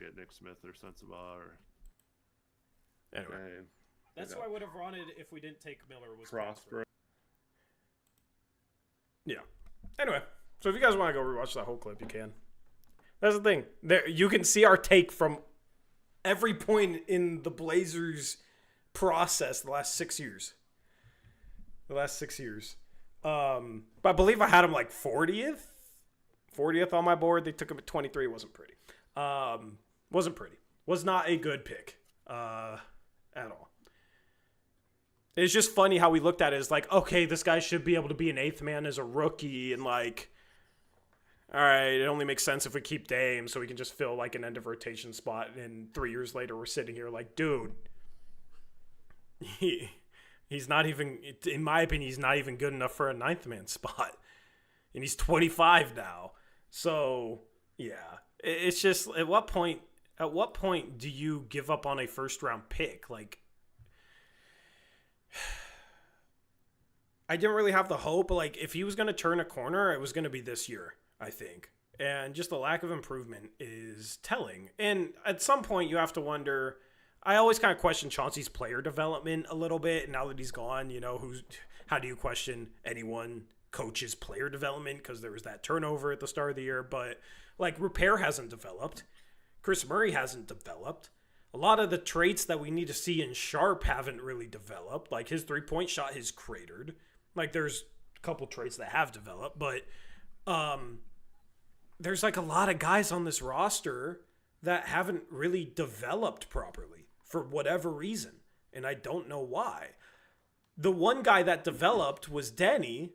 get Nick Smith or Sensabaugh or...
Anyway.
That's who I would have wanted if we didn't take Miller. Was
Prosper.
Yeah. Anyway, so if you guys want to go rewatch that whole clip, you can. That's the thing. There, you can see our take from every point in the Blazers process the last 6 years. But I believe I had him like 40th on my board. They took him at 23. It wasn't pretty. Was not a good pick at all. It's just funny how we looked at it as like, okay, this guy should be able to be an eighth man as a rookie, and like, all right, it only makes sense if we keep Dame so we can just fill like an end of rotation spot. And 3 years later, we're sitting here like, dude, he's not even, in my opinion, he's not even good enough for a ninth man spot, and he's 25 now. So yeah, it's just at what point do you give up on a first round pick? Like, I didn't really have the hope, but like if he was going to turn a corner, it was going to be this year, I think. And just the lack of improvement is telling. And at some point you have to wonder, I always kind of question Chauncey's player development a little bit. Now that he's gone, how do you question anyone coach's player development? Because there was that turnover at the start of the year, but like Repair hasn't developed. Chris Murray hasn't developed. A lot of the traits that we need to see in Sharp haven't really developed. Like his 3-point shot has cratered. Like there's a couple traits that have developed, but there's like a lot of guys on this roster that haven't really developed properly for whatever reason. And I don't know why. The one guy that developed was Denny.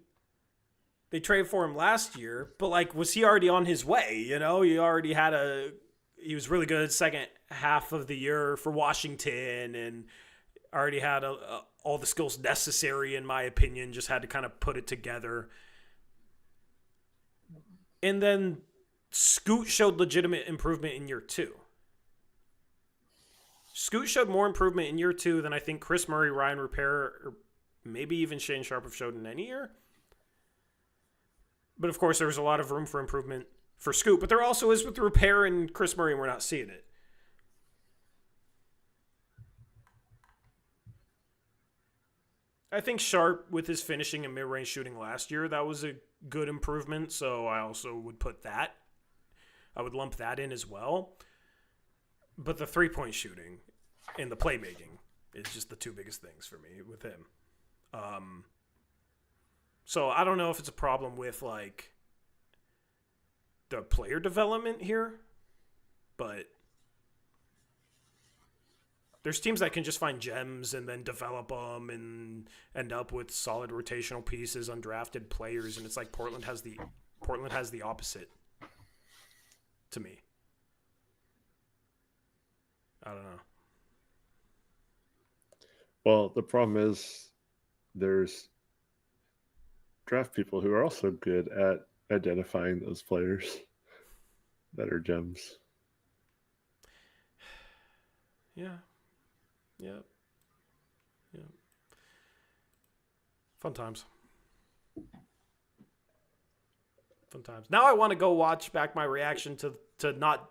They traded for him last year, but like, was he already on his way? He already had he was really good second half of the year for Washington and already had all the skills necessary, in my opinion, just had to kind of put it together. And then Scoot showed legitimate improvement in year 2. Scoot showed more improvement in year 2 than I think Chris Murray, Ryan Repair, maybe even Shaden Sharp have showed in any year. But of course, there was a lot of room for improvement for Scoot. But there also is with Repair and Chris Murray, and we're not seeing it. I think Sharp, with his finishing and mid-range shooting last year, that was a good improvement. So I also would put that. I would lump that in as well. But the three-point shooting and the playmaking is just the two biggest things for me with him. So I don't know if it's a problem with, like, the player development here, but there's teams that can just find gems and then develop them and end up with solid rotational pieces, undrafted players, and it's like Portland has the opposite to me. I don't know.
Well, the problem is there's draft people who are also good at identifying those players that are gems.
Yeah. Fun times. Now I want to go watch back my reaction to not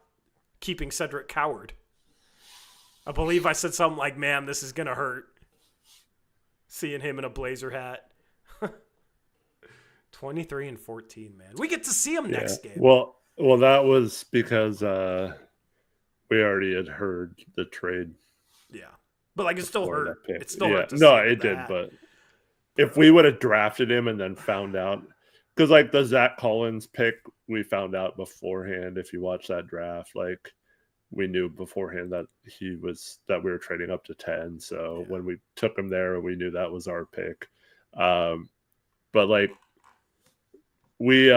keeping Cedric Coward. I believe I said something like, man, this is going to hurt. Seeing him in a Blazer hat. 23-14, man. We get to see him next game.
Well, that was because we already had heard the trade.
Yeah. But, like, it still hurt. It still hurt to
No,
see
it did,
that.
but if we would have drafted him and then found out, because, like, the Zach Collins pick, we found out beforehand. If you watch that draft, like, we knew beforehand that we were trading up to 10. So when we took him there, we knew that was our pick. But, like, we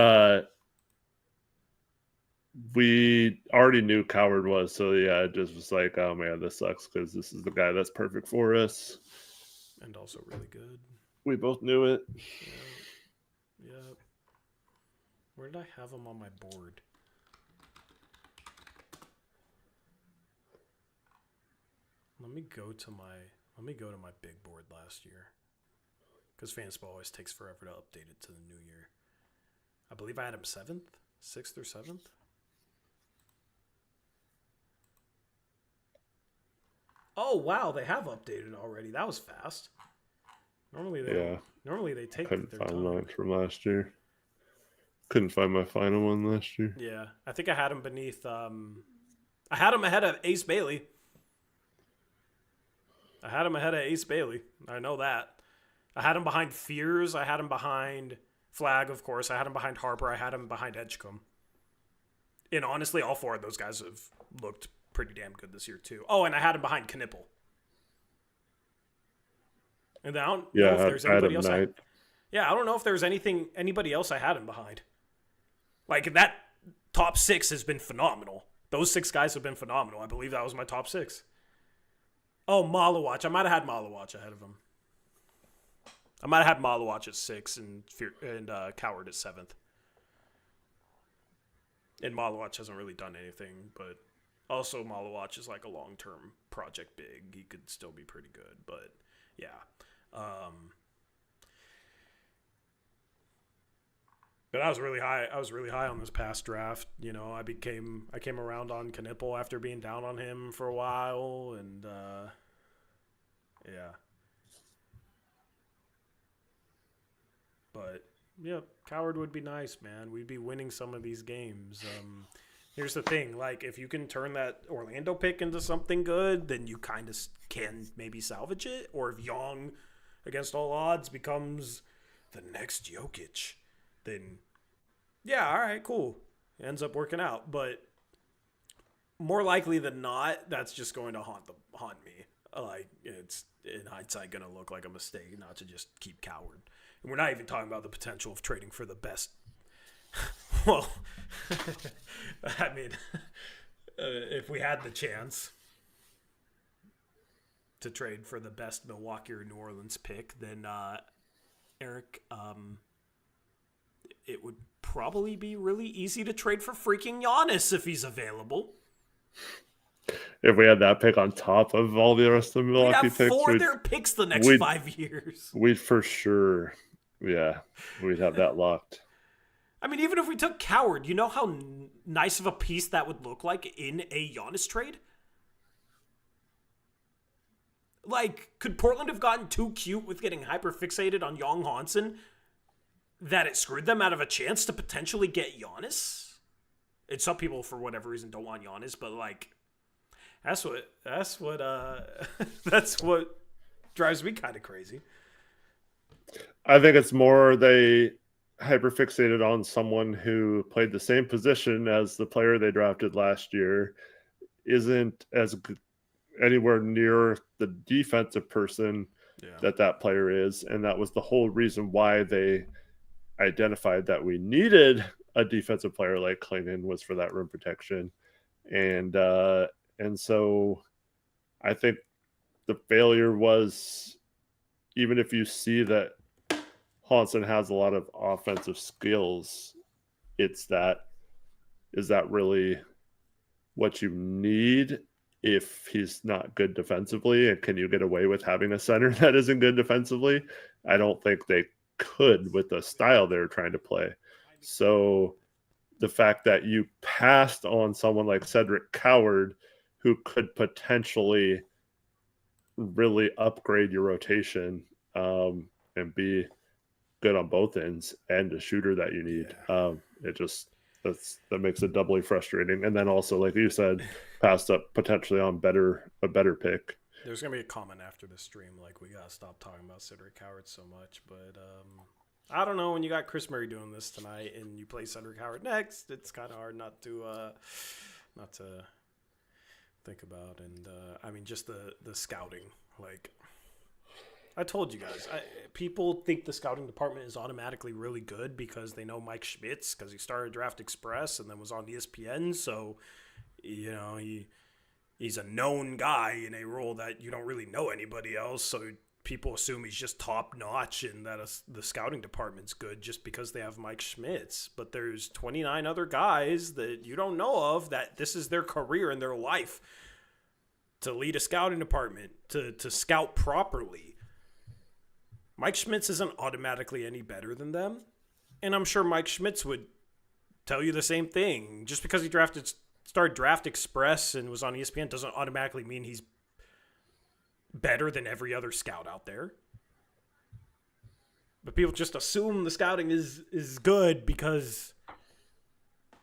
already knew Coward was, so yeah, it just was like, oh man, this sucks because this is the guy that's perfect for us.
And also really good.
We both knew it.
Yeah. Where did I have him on my board? Let me go to my big board last year. Because Fanspo always takes forever to update it to the new year. I believe I had him 6th or 7th. Oh wow, they have updated already. That was fast. Normally they take
Couldn't
their
find
time.
mine from last year. Couldn't find my final one last year.
Yeah, I think I had him beneath. I had him ahead of Ace Bailey. I know that. I had him behind Fears. I had him behind Flag, of course. I had him behind Harper. I had him behind Edgecombe. And honestly, all four of those guys have looked pretty damn good this year, too. Oh, and I had him behind Knipple. And I don't know if there's anybody else. I don't know if there's anybody else I had him behind. Like, that top 6 has been phenomenal. Those 6 guys have been phenomenal. I believe that was my top 6. Oh, Malawatch. I might have had Malawatch ahead of him. I might have had Malawatch at 6 and Coward at 7th. And Malawatch hasn't really done anything, but also Malawatch is like a long-term project big. He could still be pretty good, but yeah. But I was really high on this past draft. You know, I came around on Knipple after being down on him for a while, and yeah. But yeah, Coward would be nice, man. We'd be winning some of these games. Here's the thing, like, if you can turn that Orlando pick into something good, then you kind of can maybe salvage it. Or if Young, against all odds, becomes the next Jokic, then yeah, all right, cool. It ends up working out. But more likely than not, that's just going to haunt me. Like, it's in hindsight going to look like a mistake not to just keep Coward. And we're not even talking about the potential of trading for the best. Well, I mean, if we had the chance to trade for the best Milwaukee or New Orleans pick, then Eric, it would probably be really easy to trade for freaking Giannis if he's available.
if we had that pick on top of all the rest of the
We'd
Milwaukee
have
picks,
4 of their picks the next
we'd-
5 years.
we'd for sure, we'd have that locked.
I mean, even if we took Coward, you know how nice of a piece that would look like in a Giannis trade? Like, could Portland have gotten too cute with getting hyper-fixated on Young Hansen that it screwed them out of a chance to potentially get Giannis? And some people, for whatever reason, don't want Giannis, but, like, that's what that's what drives me kind of crazy.
I think it's more they hyperfixated on someone who played the same position as the player they drafted last year, isn't as good, anywhere near the defensive person that player is, and that was the whole reason why they identified that we needed a defensive player like Klingon was for that rim protection, and so I think the failure was, even if you see that Hansen has a lot of offensive skills, is that really what you need if he's not good defensively? And can you get away with having a center that isn't good defensively? I don't think they could with the style they're trying to play. So the fact that you passed on someone like Cedric Coward, who could potentially really upgrade your rotation and be good on both ends and a shooter that you need, that makes it doubly frustrating. And then also, like you said, passed up potentially on a better pick.
There's gonna be a comment after the stream like, we gotta stop talking about Cedric Howard so much, but I don't know, when you got Chris Murray doing this tonight and you play Cedric Howard next, it's kind of hard not to think about. And I mean, just the scouting, like I told you guys, people think the scouting department is automatically really good because they know Mike Schmitz, because he started Draft Express and then was on ESPN. So, you know, he's a known guy in a role that you don't really know anybody else. So people assume he's just top notch and that the scouting department's good just because they have Mike Schmitz. But there's 29 other guys that you don't know of that this is their career and their life to lead a scouting department, to scout properly. Mike Schmitz isn't automatically any better than them. And I'm sure Mike Schmitz would tell you the same thing. Just because he started Draft Express and was on ESPN doesn't automatically mean he's better than every other scout out there. But people just assume the scouting is good because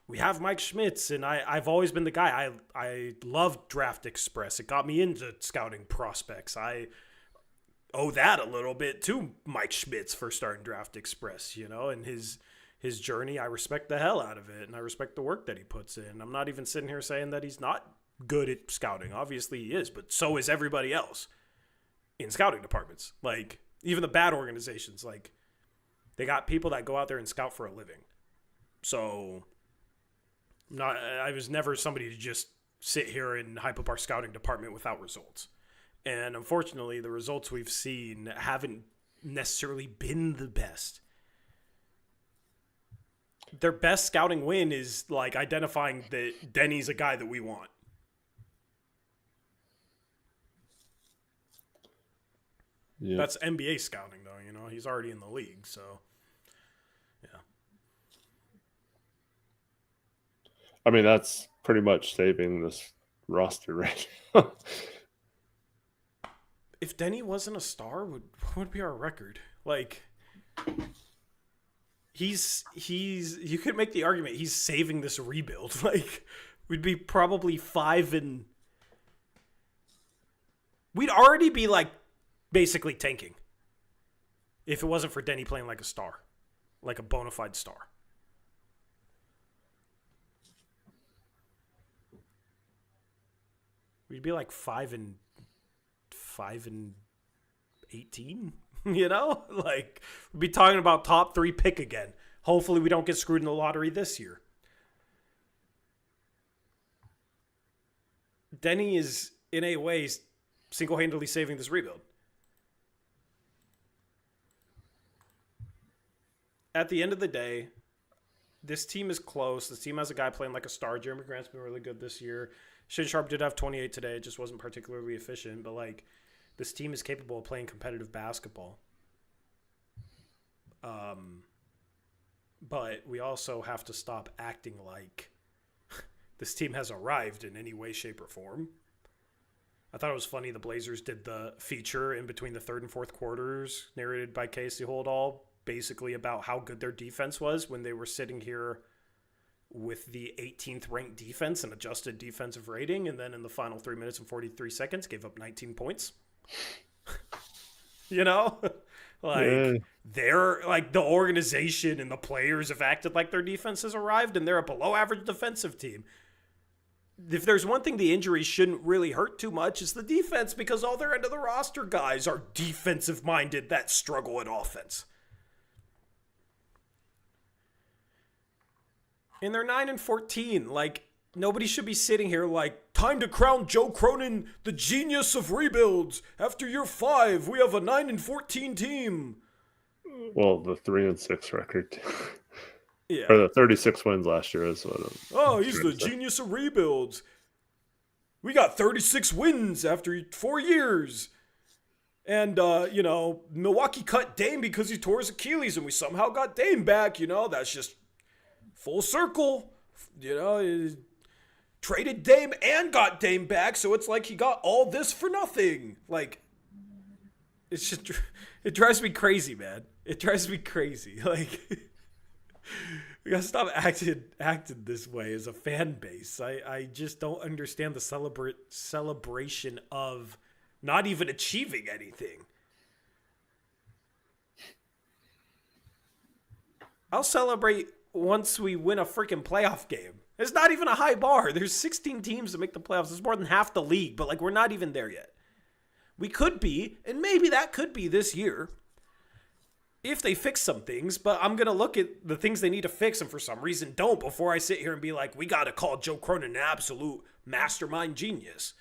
we have Mike Schmitz, and I've always been the guy. I loved Draft Express. It got me into scouting prospects. I owe that a little bit to Mike Schmitz for starting Draft Express, you know, and his journey. I respect the hell out of it, and I respect the work that he puts in. I'm not even sitting here saying that he's not good at scouting. Obviously he is, but so is everybody else in scouting departments. Like, even the bad organizations, like, they got people that go out there and scout for a living. So I was never somebody to just sit here and hype up our scouting department without results. And unfortunately, the results we've seen haven't necessarily been the best. Their best scouting win is like identifying that Denny's a guy that we want.
Yeah.
That's NBA scouting, though. You know, he's already in the league, so yeah.
I mean, that's pretty much saving this roster right now.
If Denny wasn't a star, what would be our record? Like, he's you could make the argument he's saving this rebuild. Like, we'd be probably 5 and we'd already be like basically tanking if it wasn't for Denny playing like a star, like a bona fide star. We'd be like 5 and 18, you know? Like, we'd be talking about top 3 pick again. Hopefully we don't get screwed in the lottery this year. Denny is, in a way, single-handedly saving this rebuild. At the end of the day, this team is close. This team has a guy playing like a star. Jeremy Grant's been really good this year. Shaden Sharp did have 28 today. It just wasn't particularly efficient. But, like, this team is capable of playing competitive basketball. But we also have to stop acting like this team has arrived in any way, shape, or form. I thought it was funny the Blazers did the feature in between the third and fourth quarters, narrated by Casey Holdall, basically about how good their defense was when they were sitting here with the 18th ranked defense and adjusted defensive rating, and then in the final 3 minutes and 43 seconds gave up 19 points. You know? They're like, the organization and the players have acted like their defense has arrived, and they're a below average defensive team. If there's one thing the injuries shouldn't really hurt too much, it's the defense, because all their end of the roster guys are defensive minded that struggle at offense. And they're 9-14. Like, nobody should be sitting here like, time to crown Joe Cronin the genius of rebuilds. After year 5, we have a 9-14 team.
Well, the 3-6 record.
Yeah.
Or the 36 wins last year is what
he's the genius of rebuilds. We got 36 wins after 4 years. And, Milwaukee cut Dame because he tore his Achilles, and we somehow got Dame back. That's just full circle. Traded Dame and got Dame back, so it's like he got all this for nothing. Like, it's just, it drives me crazy, man. It drives me crazy. Like, we gotta stop acting this way as a fan base. I just don't understand the celebration of not even achieving anything. I'll celebrate once we win a freaking playoff game. It's not even a high bar. There's 16 teams that make the playoffs. It's more than half the league, but, like, we're not even there yet. We could be, and maybe that could be this year if they fix some things, but I'm going to look at the things they need to fix and for some reason don't before I sit here and be like, we got to call Joe Cronin an absolute mastermind genius,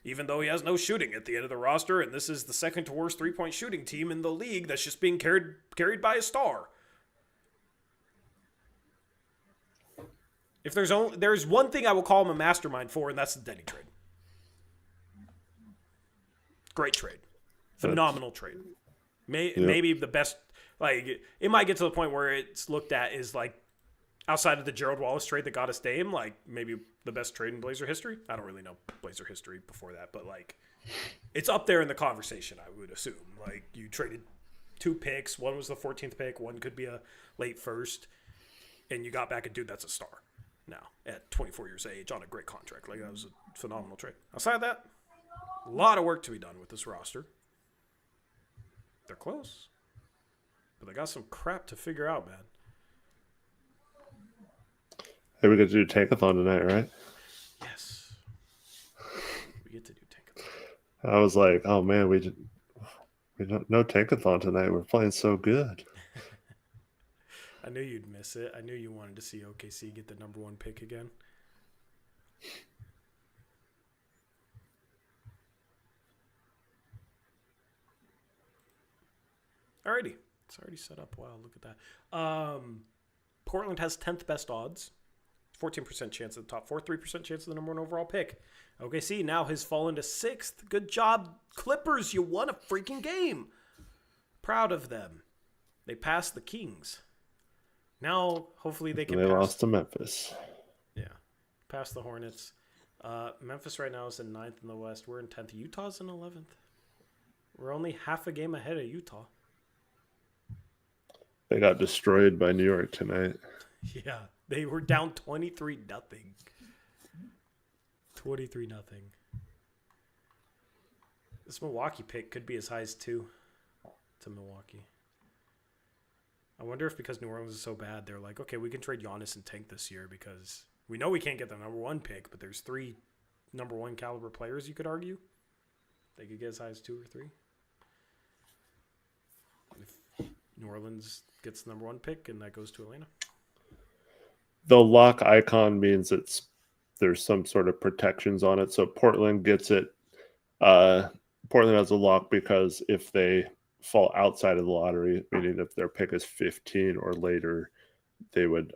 even though he has no shooting at the end of the roster, and this is the second to worst three-point shooting team in the league that's just being carried by a star. If there's one thing I will call him a mastermind for, and that's the Denny trade. Great trade. Phenomenal trade. Maybe the best. Like, it might get to the point where it's looked at as, like, outside of the Gerald Wallace trade that got us Dame, like, maybe the best trade in Blazer history. I don't really know Blazer history before that, but, like, it's up there in the conversation, I would assume. Like, you traded 2 picks. One was the 14th pick. One could be a late first. And you got back a dude that's a star now at 24 years of age on a great contract. Like, that was a phenomenal trade. Outside of that, a lot of work to be done with this roster. They're close. But they got some crap to figure out, man.
Hey, we get to do Tankathon tonight, right?
Yes. We get to do Tankathon.
I was like, oh man, we don't no Tankathon tonight. We're playing so good.
I knew you'd miss it. I knew you wanted to see OKC get the number 1 pick again. Alrighty. It's already set up. Wow, look at that. Portland has 10th best odds. 14% chance at the top 4, 3% chance of the number 1 overall pick. OKC now has fallen to 6th. Good job, Clippers. You won a freaking game. Proud of them. They passed the Kings. Now, hopefully they can
They
pass.
lost to Memphis.
Yeah. Pass the Hornets. Memphis right now is in 9th in the West. We're in 10th. Utah's in 11th. We're only half a game ahead of Utah.
They got destroyed by New York tonight.
Yeah, they were down 23-0. 23-0. This Milwaukee pick could be as high as 2 to Milwaukee. I wonder if because New Orleans is so bad, they're like, okay, we can trade Giannis and tank this year because we know we can't get the number 1 pick, but there's 3 number 1 caliber players you could argue. They could get as high as 2 or 3. If New Orleans gets the number 1 pick and that goes to Atlanta.
The lock icon means there's some sort of protections on it. So Portland gets it. Portland has a lock because if they fall outside of the lottery, meaning if their pick is 15 or later, they would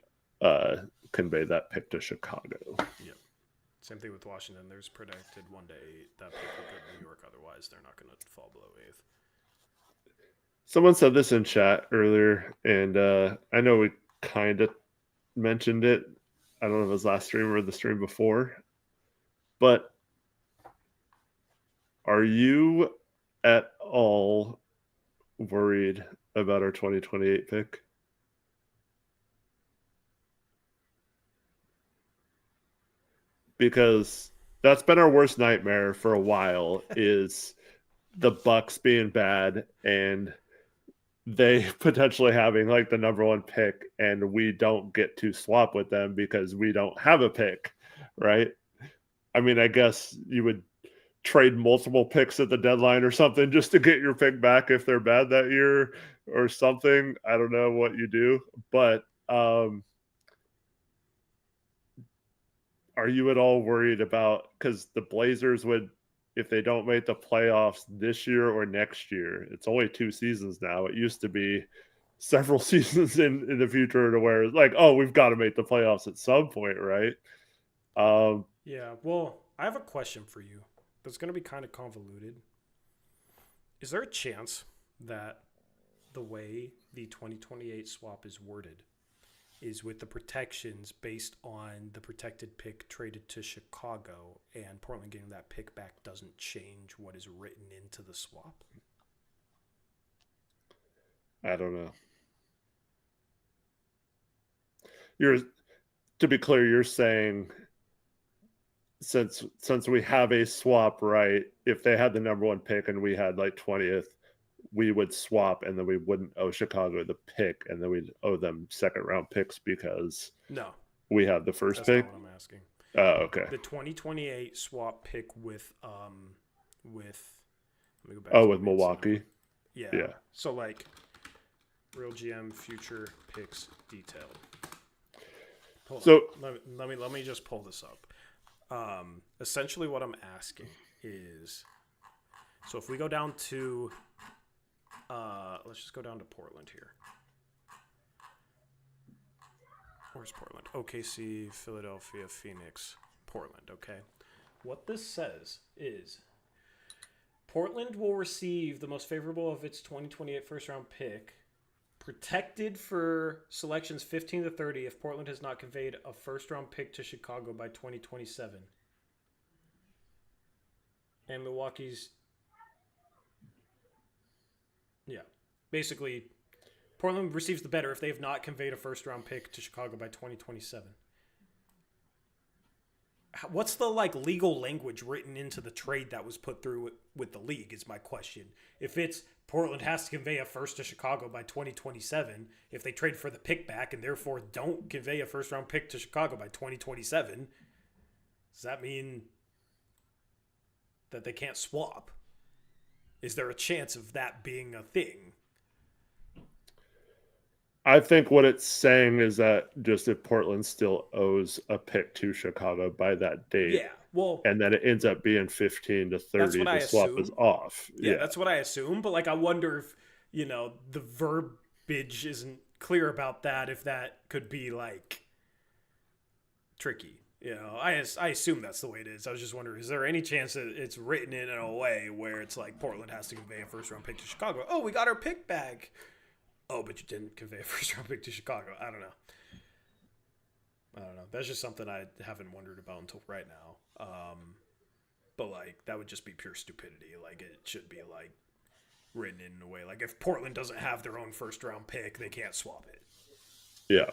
convey that pick to Chicago.
Yeah. Same thing with Washington. There's predicted 1 to 8. That pick will go to New York. Otherwise, they're not going to fall below 8th.
Someone said this in chat earlier, and I know we kind of mentioned it. I don't know if it was last stream or the stream before, but are you at all worried about our 2028 pick? Because that's been our worst nightmare for a while is the Bucks being bad and they potentially having like the number 1 pick and we don't get to swap with them because we don't have a pick, right? I mean, I guess you would trade multiple picks at the deadline or something just to get your pick back if they're bad that year or something. I don't know what you do, but are you at all worried about, because the Blazers would, if they don't make the playoffs this year or next year, it's only 2 seasons now. It used to be several seasons in the future to where it's like, oh, we've got to make the playoffs at some point, right?
Yeah, well, I have a question for you, but it's going to be kind of convoluted. Is there a chance that the way the 2028 swap is worded is with the protections based on the protected pick traded to Chicago and Portland getting that pick back doesn't change what is written into the swap?
I don't know. To be clear, you're saying since we have a swap, right? If they had the number 1 pick and we had like 20th, we would swap and then we wouldn't owe Chicago the pick and then we'd owe them 2nd round picks because
No,
we have the first
that's
pick.
not what I'm asking.
Oh, okay.
The 2028 swap pick with let me go back.
Oh,
to
with
the main
Milwaukee.
scenario. Yeah.
Yeah.
So like real GM future picks detailed. Hold
So
on. Let me just pull this up. Essentially what I'm asking is, so if we go down to let's just go down to Portland here. Where's Portland? OKC, Philadelphia, Phoenix, Portland, okay? What this says is Portland will receive the most favorable of its 2028 first-round pick, protected for selections 15 to 30 if Portland has not conveyed a first-round pick to Chicago by 2027. And Milwaukee's... Yeah. Basically, Portland receives the better if they have not conveyed a first-round pick to Chicago by 2027. What's the legal language written into the trade that was put through with the league is my question. If it's Portland has to convey a first to Chicago by 2027, if they trade for the pick back and therefore don't convey a first-round pick to Chicago by 2027, does that mean that they can't swap? Is there a chance of that being a thing?
I think what it's saying is that just if Portland still owes a pick to Chicago by that date,
Yeah, well,
and then it ends up being 15 to 30,
what
the
I
swap
assume.
is off.
Yeah, that's what I assume. But I wonder if the verbiage isn't clear about that. If that could be tricky. I assume that's the way it is. I was just wondering, is there any chance that it's written in a way where it's Portland has to convey a first round pick to Chicago? Oh, we got our pick back. Oh, but you didn't convey a first round pick to Chicago. I don't know. That's just something I haven't wondered about until right now. But that would just be pure stupidity. It should be written in a way if Portland doesn't have their own first round pick, they can't swap it.
Yeah.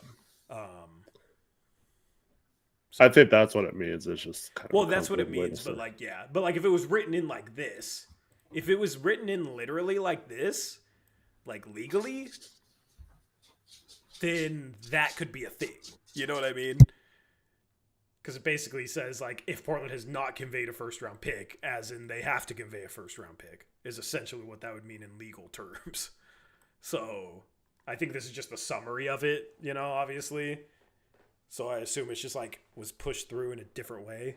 So,
I think that's what it means. It's just kind of
that's what it means. But but if it was written in this, if it was written in literally like this, legally, then that could be a thing. You know what I mean? Because it basically says if Portland has not conveyed a first round pick, as in they have to convey a first round pick, is essentially what that would mean in legal terms. So I think this is just a summary of it, obviously. So I assume it's just was pushed through in a different way.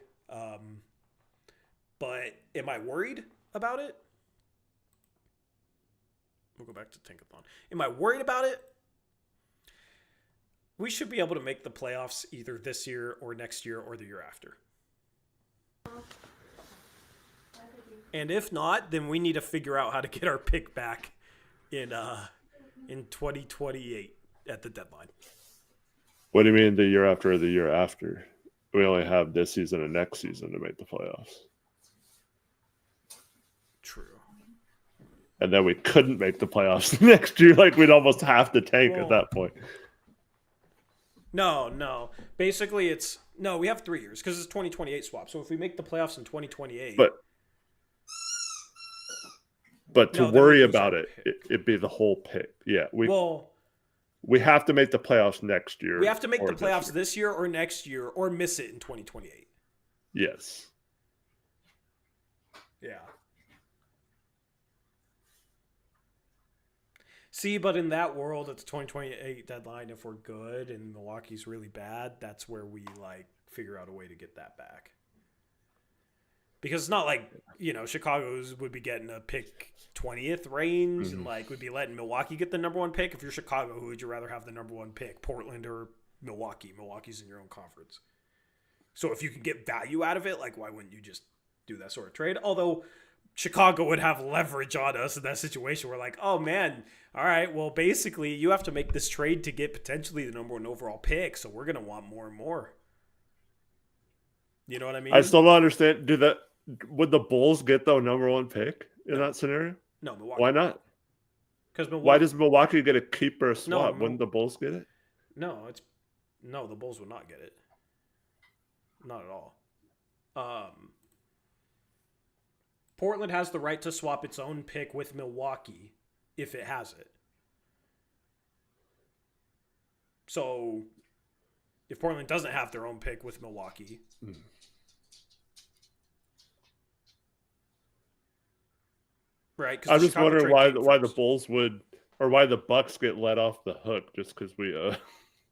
But am I worried about it? We'll go back to Tankathon. Am I worried about it? We should be able to make the playoffs either this year or next year or the year after. And if not, then we need to figure out how to get our pick back in 2028 at the deadline.
What do you mean the year after or the year after? We only have this season and next season to make the playoffs.
True.
And then we couldn't make the playoffs next year. Like, we'd almost have to tank
Well,
at that point.
No. Basically, we have 3 years because it's 2028 swap. So if we make the playoffs in 2028,
But to
No, then we
worry
lose
about
our
it,
pick.
it'd be the whole pick. Yeah, we
we
have to make the playoffs next year.
have to make
or
the playoffs
year.
this year or next year or miss it in 2028.
Yes.
Yeah. See, but in that world, at the 2028 deadline, if we're good and Milwaukee's really bad, that's where we figure out a way to get that back. Because it's not like, Chicago's would be getting a pick 20th range and would be letting Milwaukee get the number 1 pick. If you're Chicago, who would you rather have the number 1 pick, Portland or Milwaukee? Milwaukee's in your own conference. So if you can get value out of it, why wouldn't you just do that sort of trade? Although Chicago would have leverage on us in that situation. We're like, oh man, all right, well, basically you have to make this trade to get potentially the number 1 overall pick. So we're going to want more and more. You know what I mean?
I still don't understand. Would the Bulls get the number 1 pick in that scenario?
No, Milwaukee.
Why not?
Because
Why does Milwaukee get a keep or a swap? Wouldn't the Bulls get it?
No, the Bulls would not get it. Not at all. Portland has the right to swap its own pick with Milwaukee if it has it. So if Portland doesn't have their own pick with Milwaukee, right?
I'm just wondering why the Bulls would, or why the Bucks get let off the hook just because we.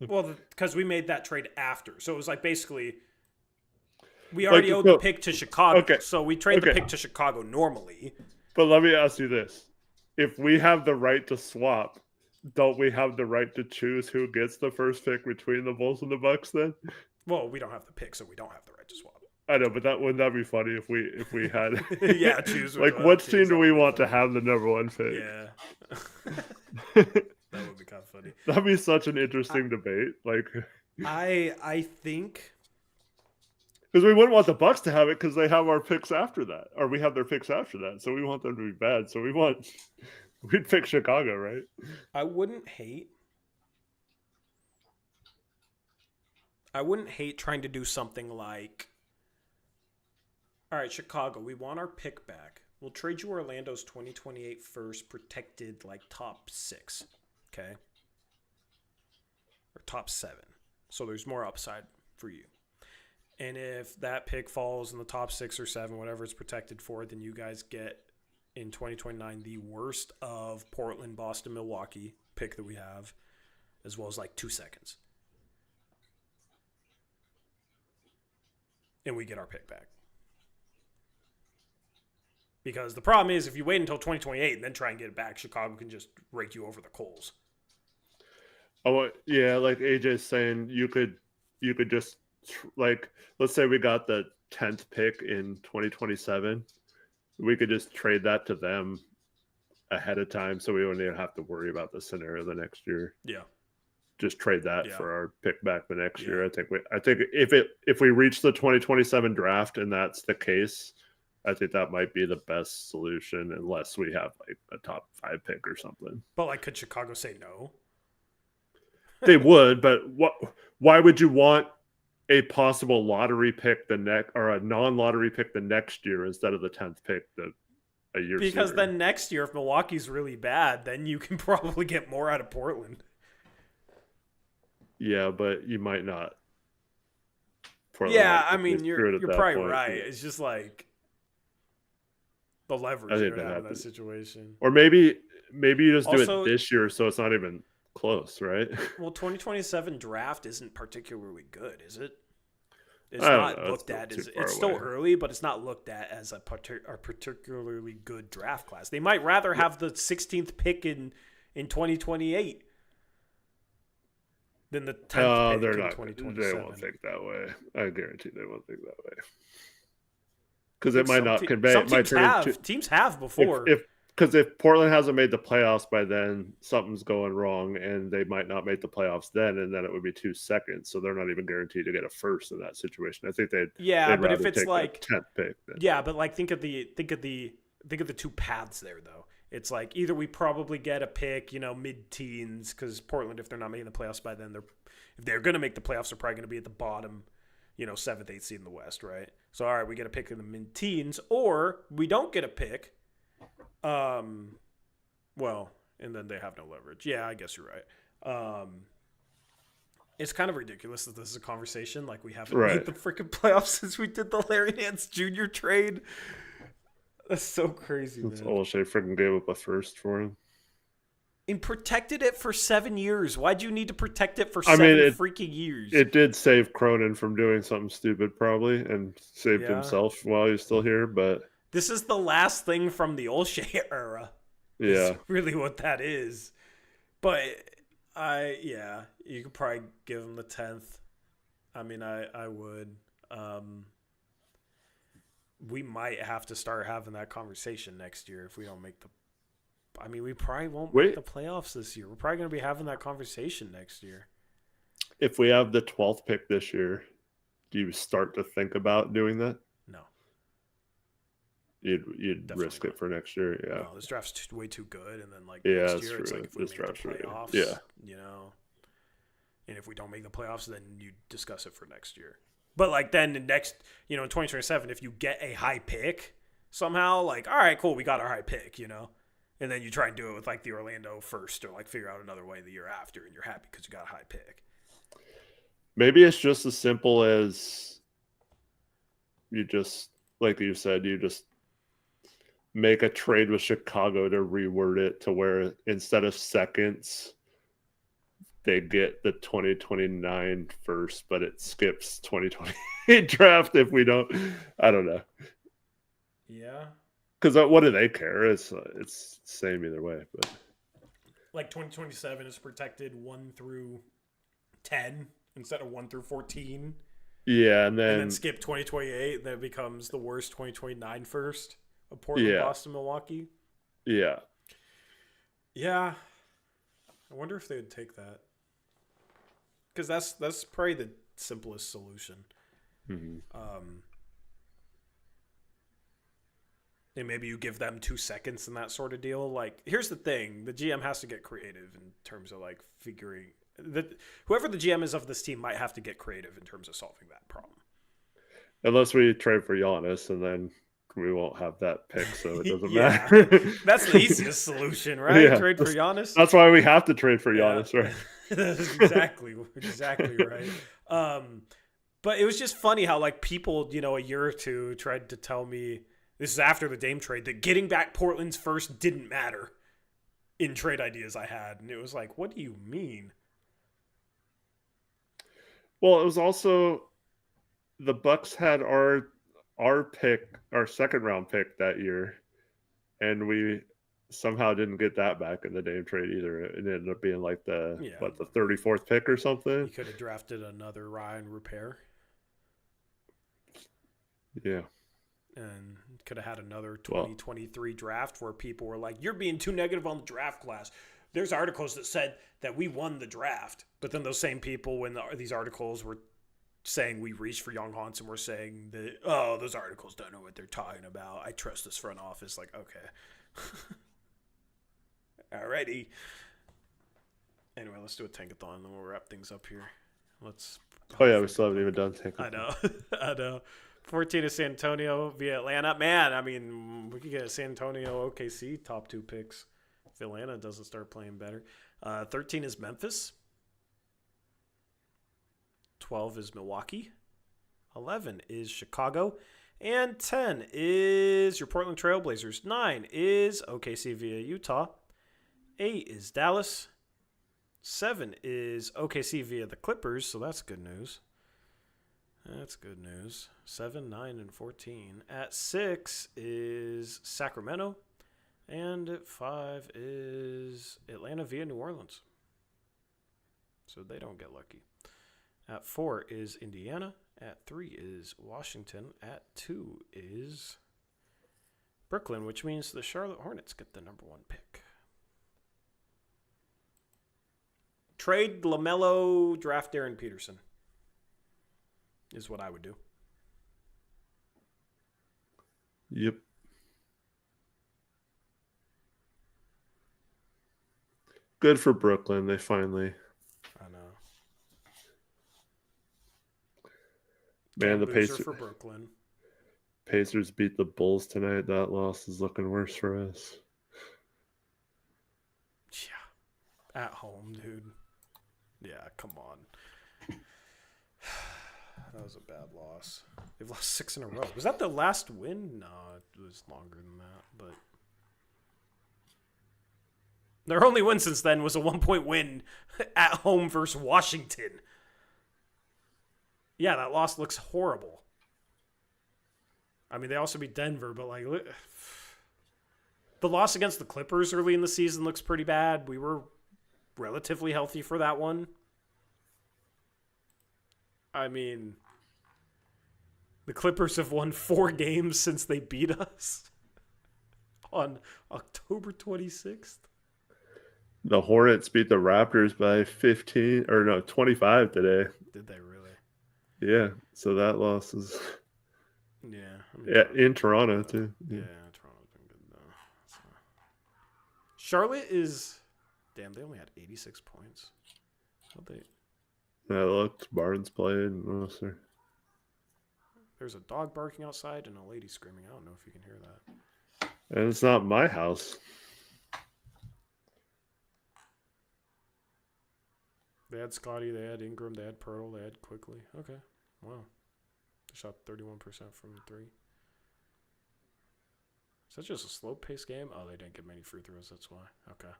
Well, because we made that trade after, so it was basically we already owed the pick to Chicago, so we trade the pick to Chicago normally.
But let me ask you this: if we have the right to swap, don't we have the right to choose who gets the first pick between the Bulls and the Bucks? Then,
well, we don't have the pick, so we don't have the right to swap.
I know, but wouldn't that be funny if we had?
Yeah, choose.
What team do we want to have the number 1 pick?
Yeah, that would be kind of funny.
That'd be such an interesting debate.
I think
because we wouldn't want the Bucks to have it because they have our picks after that, or we have their picks after that, so we want them to be bad. So we'd pick Chicago, right?
I wouldn't hate trying to do something like, all right, Chicago, we want our pick back. We'll trade you Orlando's 2028 first protected top 6, okay? Or top 7. So there's more upside for you. And if that pick falls in the top 6 or 7, whatever it's protected for, then you guys get in 2029 the worst of Portland, Boston, Milwaukee pick that we have, as well as 2 seconds. And we get our pick back. Because the problem is, if you wait until 2028 and then try and get it back, Chicago can just rake you over the coals.
Oh yeah, like AJ's saying, you could just let's say we got the 10th pick in 2027, we could just trade that to them ahead of time, so we wouldn't even have to worry about the scenario the next year.
Yeah,
just trade that for our pick back the next year. I think if we reach the 2027 draft and that's the case, I think that might be the best solution, unless we have a top 5 pick or something.
But could Chicago say no?
They would, but why would you want a possible lottery pick or a non-lottery pick the next year instead of the 10th pick a year?
Because
sooner?
then next year, if Milwaukee's really bad, then you can probably get more out of Portland.
Yeah, but you might not.
Yeah, I mean, you're probably right. It's just the leverage you have in that situation.
Or maybe you just do
Also,
it this year, so it's not even close, right?
Well, 2027 draft isn't particularly good, is it? It's not looked at as it's still early, but it's not looked at as a particularly good draft class. They might rather have the 16th pick in 2028 than the 10th pick
they're
in
not.
2027.
They won't think that way. I guarantee they won't think that way. because it might not convey.
Some
It might
teams
turn
have.
into
Teams have before.
if Portland hasn't made the playoffs by then, something's going wrong, and they might not make the playoffs then, and then it would be 2 seconds. So they're not even guaranteed to get a first in that situation. I think they'd
but if
rather
it's
take
like
the 10th pick. Then.
yeah, but like think of the two paths there though. It's like either we probably get a pick, mid-teens, because Portland, if they're not making the playoffs by then, if they're going to make the playoffs, they're probably going to be at the bottom, 7th, 8th seed in the West, right? So, all right, we get a pick in the mid-teens, or we don't get a pick. And then they have no leverage. Yeah, I guess you're right. It's kind of ridiculous that this is a conversation. Like, we haven't made the freaking playoffs since we did the Larry Nance Jr. trade. That's so crazy, man.
Olshey freaking gave up a first for him.
And protected it for 7 years. Why'd you need to protect it for freaking years?
It did save Cronin from doing something stupid, probably, and saved himself while he's still here. But
this is the last thing from the Olshey era.
Yeah,
is really what that is. But you could probably give him the 10th. I mean, I would. We might have to start having that conversation next year if we don't make the. I mean, we probably won't make the playoffs this year. We're probably going to be having that conversation next year.
If we have the 12th pick this year, do you start to think about doing that?
No.
You'd risk it for next year, yeah.
No, this draft's way too good, and then next year it's like if we make the playoffs, and if we don't make the playoffs, then you discuss it for next year. But then in 2027, if you get a high pick somehow, all right, cool, we got our high pick, and then you try and do it with the Orlando first, or figure out another way the year after, and you're happy because you got a high pick.
Maybe it's just as simple as you just, like you said, you just make a trade with Chicago to reword it to where instead of seconds, they get the 2029 first, but it skips 2028 draft if we don't. I don't know.
Yeah.
Because what do they care? It's the same either way. But
2027 is protected 1 through 10 instead of 1 through 14.
Yeah, and then
skip 2028. That becomes the worst 2029 first of Portland, Boston, Milwaukee.
Yeah.
Yeah. I wonder if they would take that. Because that's probably the simplest solution.
Mm-hmm.
And maybe you give them 2 seconds and that sort of deal. Here's the thing. The GM has to get creative in terms of figuring that whoever the GM is of this team might have to get creative in terms of solving that problem.
Unless we trade for Giannis, and then we won't have that pick, so it doesn't matter.
That's the easiest solution, right?
Yeah,
trade for Giannis.
That's why we have to trade for Giannis, right?
That's exactly right. But it was just funny how people, a year or two tried to tell me, this is after the Dame trade, that getting back Portland's first didn't matter in trade ideas I had. And it was what do you mean?
Well, it was also the Bucks had our pick, our second round pick that year, and we somehow didn't get that back in the Dame trade either. It ended up being the 34th pick or something.
You could have drafted another Ryan Repair.
Yeah.
And could have had another 2023 draft where people were like, you're being too negative on the draft class. There's articles that said that we won the draft. But then those same people, when these articles were saying we reached for Young Hansen, were saying that, oh, those articles don't know what they're talking about. I trust this front office. Okay. Alrighty. Anyway, let's do a Tankathon and then we'll wrap things up here.
We still haven't even done Tankathon.
I know. 14 is San Antonio via Atlanta. Man, I mean, we could get a San Antonio OKC top 2 picks if Atlanta doesn't start playing better. 13 is Memphis. 12 is Milwaukee. 11 is Chicago. And 10 is your Portland Trailblazers. 9 is OKC via Utah. 8 is Dallas. 7 is OKC via the Clippers, so that's good news. That's good news. 7, 9, and 14. At 6 is Sacramento. And at 5 is Atlanta via New Orleans. So they don't get lucky. At 4 is Indiana. At 3 is Washington. At 2 is Brooklyn, which means the Charlotte Hornets get the number 1 pick. Trade LaMelo, draft Darren Peterson is what I would do.
Yep. Good for Brooklyn. They finally.
I know.
Man, the
Boozer for Brooklyn.
Pacers beat the Bulls tonight. That loss is looking worse for us.
Yeah. At home, dude. Yeah, come on. That was a bad loss. They've lost 6 in a row. Was that the last win? No, it was longer than that. But their only win since then was a 1-point win at home versus Washington. Yeah, that loss looks horrible. I mean, they also beat Denver, but like the loss against the Clippers early in the season looks pretty bad. We were relatively healthy for that one. I mean, the Clippers have won 4 games since they beat us on October 26th.
The Hornets beat the Raptors by 25 today.
Did they really?
Yeah, so that loss is
Yeah.
in Toronto too.
Yeah, Toronto's been good though. So. Charlotte is, damn, they only had 86 points. How'd they?
I looked. Barnes played. Oh, sir.
There's a dog barking outside and a lady screaming. I don't know if you can hear that.
And it's not my house.
They had Scotty, they had Ingram, they had Pearl, they had Quickly. Okay, wow. They shot 31% from 3. Is that just a slow-paced game? Oh, they didn't get many free throws, that's why. Okay. I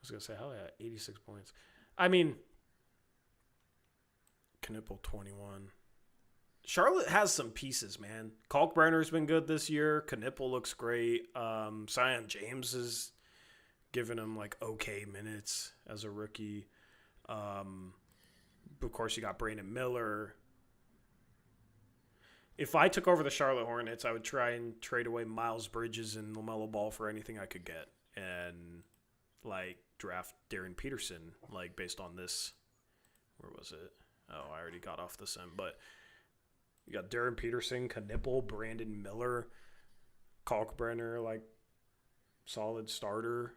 was going to say, hell yeah, 86 points. I mean, Knipple 21. Charlotte has some pieces, man. Kalkbrenner's been good this year. Knipple looks great. Zion James is giving him like okay minutes as a rookie. Of course, you got Brandon Miller. If I took over the Charlotte Hornets, I would try and trade away Miles Bridges and LaMelo Ball for anything I could get, and like draft Darren Peterson, like based on this. Where was it? Oh, I already got off the sim, but you got Darren Peterson, Knipple, Brandon Miller, Kalkbrenner, like solid starter.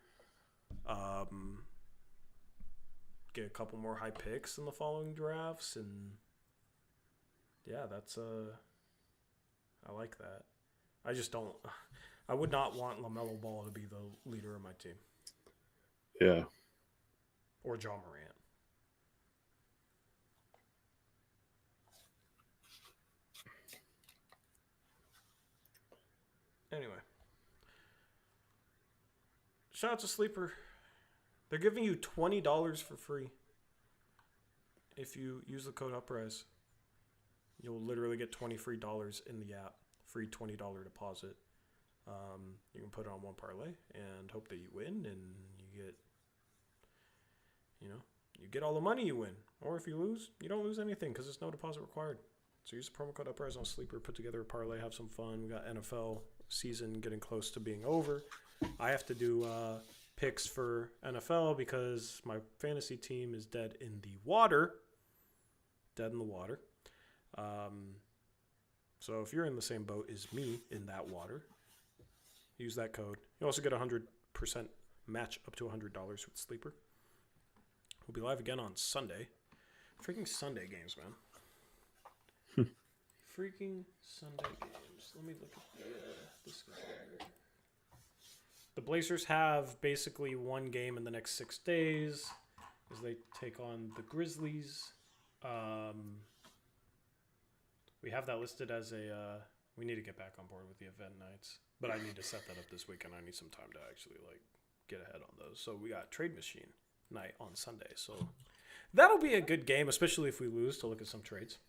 Get a couple more high picks in the following drafts, and yeah, that's I like that. I just don't. I would not want LaMelo Ball to be the leader of my team.
Yeah.
Or John Morant. Anyway. Shout out to Sleeper. They're giving you $20 for free if you use the code Uprise. You'll literally get $20 free in the app. Free $20 deposit. You can put it on one parlay and hope that you win, and you get all the money you win. Or if you lose, you don't lose anything because there's no deposit required. So use the promo code Uprise on Sleeper, put together a parlay, have some fun. We got NFL season getting close to being over. I have to do picks for NFL because my fantasy team is dead in the water. Dead in the water. So if you're in the same boat as me in that water, use that code. You also get 100% match up to $100 with Sleeper. We'll be live again on Sunday. Freaking Sunday games, man. Freaking Sunday games. Let me look at the schedule here. The Blazers have basically one game in the next 6 days as they take on the Grizzlies. We have that listed as a... we need to get back on board with the event nights. But I need to set that up this weekend. I need some time to actually get ahead on those. So we got Trade Machine night on Sunday. So that'll be a good game, especially if we lose, to look at some trades.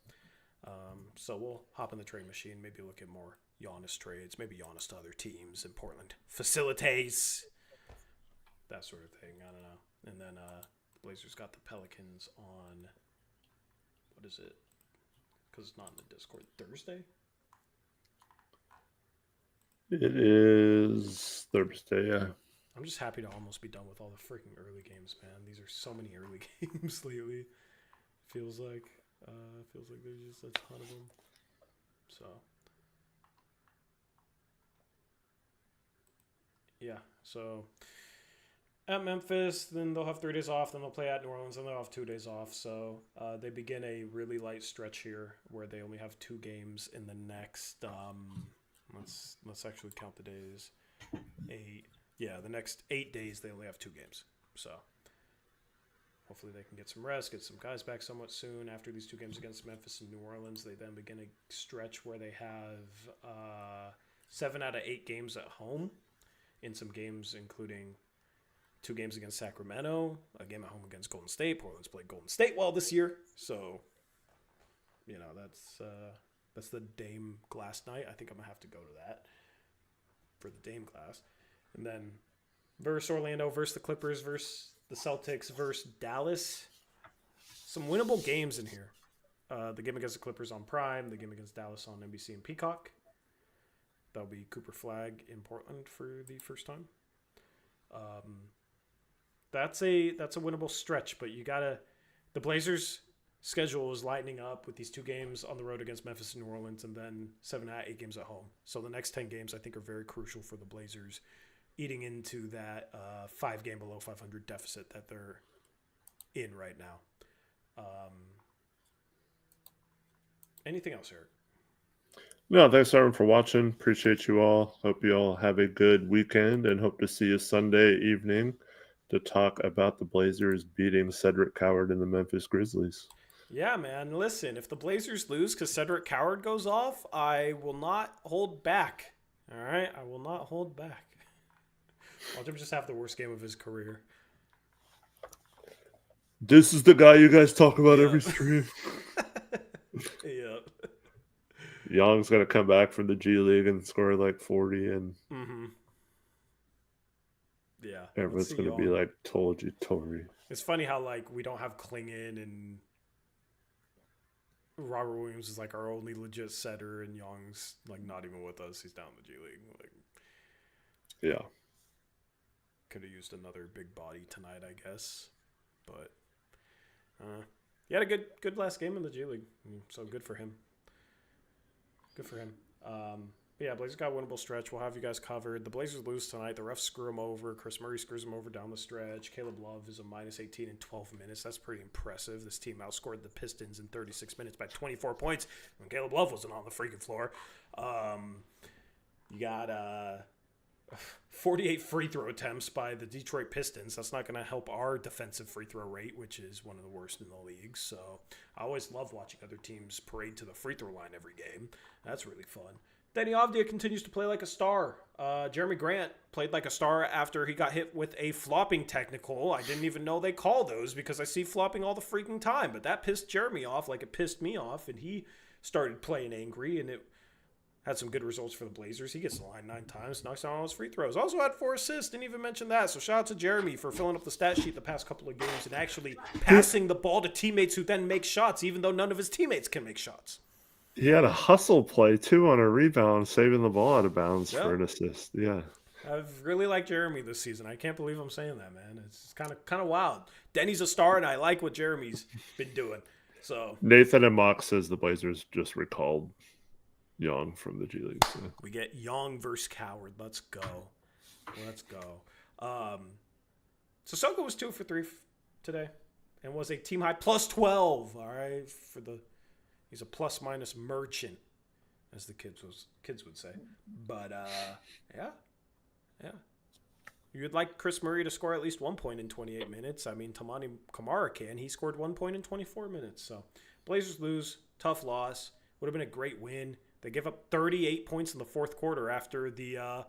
So we'll hop in the Trade Machine, maybe look at more Giannis trades, maybe Giannis to other teams in Portland. Facilitates. That sort of thing. I don't know. And then the Blazers got the Pelicans on... what is it? because it's not in the Discord. Thursday?
It is Thursday, yeah.
I'm just happy to almost be done with all the freaking early games, man. These are so many early games lately. Feels like there's just a ton of them. So yeah, so at Memphis, then they'll have 3 days off, then they'll play at New Orleans, and they'll have 2 days off. So they begin a really light stretch here where they only have 2 games in the next let's actually count the days. 8. Yeah, the next 8 days they only have 2 games. So hopefully they can get some rest, get some guys back somewhat soon. After these 2 games against Memphis and New Orleans, they then begin a stretch where they have 7 out of 8 games at home, in some games including 2 games against Sacramento, a game at home against Golden State. Portland's played Golden State well this year, so that's the Dame Glass night. I think I'm gonna have to go to that for the Dame Glass. And then versus Orlando, versus the Clippers, versus the Celtics, versus Dallas. Some winnable games in here. The game against the Clippers on Prime, the game against Dallas on NBC and Peacock. That'll be Cooper Flag in Portland for the first time. That's a winnable stretch, but the Blazers' schedule is lightening up with these 2 games on the road against Memphis and New Orleans, and then 7 out of 8 games at home. So the next 10 games I think are very crucial for the Blazers, eating into that 5-game below 500 deficit that they're in right now. Anything else, Eric?
No, thanks everyone for watching. Appreciate you all. Hope you all have a good weekend and hope to see you Sunday evening to talk about the Blazers beating Cedric Coward and the Memphis Grizzlies.
Yeah, man. Listen, if the Blazers lose because Cedric Coward goes off, I will not hold back. All right? I will not hold back. Watch him just have the worst game of his career.
This is the guy you guys talk about every stream.
Yeah.
Young's going to come back from the G League and score like 40, and
yeah,
everyone's going to be like, told you, Tory.
It's funny how we don't have Klingon, and Robert Williams is our only legit setter, and Young's not even with us. He's down in the G League.
Yeah.
Could have used another big body tonight, I guess. But he had a good last game in the G League, so good for him. Good for him. But yeah, Blazers got a winnable stretch. We'll have you guys covered. The Blazers lose tonight. The refs screw them over. Chris Murray screws them over down the stretch. Caleb Love is a minus 18 in 12 minutes. That's pretty impressive. This team outscored the Pistons in 36 minutes by 24 points when Caleb Love wasn't on the freaking floor. You got 48 free throw attempts by the Detroit Pistons. That's not going to help our defensive free throw rate, which is one of the worst in the league. So I always love watching other teams parade to the free throw line every game. That's really fun. Deni Avdija continues to play like a star. Jeremy Grant played like a star after he got hit with a flopping technical. I didn't even know they call those because I see flopping all the freaking time. But that pissed Jeremy off like it pissed me off, and he started playing angry, and it had some good results for the Blazers. He gets the line 9 times, knocks down all his free throws. Also had 4 assists, didn't even mention that. So shout out to Jeremy for filling up the stat sheet the past couple of games and actually passing the ball to teammates who then make shots, even though none of his teammates can make shots.
He had a hustle play, too, on a rebound, saving the ball out of bounds for an assist. Yeah.
I've really liked Jeremy this season. I can't believe I'm saying that, man. It's kind of wild. Denny's a star, and I like what Jeremy's been doing. So
Nathan and Mock says the Blazers just recalled Young from the G League. So.
We get Young versus Coward. Let's go. Sissoko was 2 for 3 today and was a team high plus 12. All right, he's a plus minus merchant, as the kids would say. But yeah. You'd like Chris Murray to score at least 1 point in 28 minutes. I mean, Tamani Kamara can. He scored 1 point in 24 minutes. So Blazers lose. Tough loss. Would have been a great win. They give up 38 points in the fourth quarter after the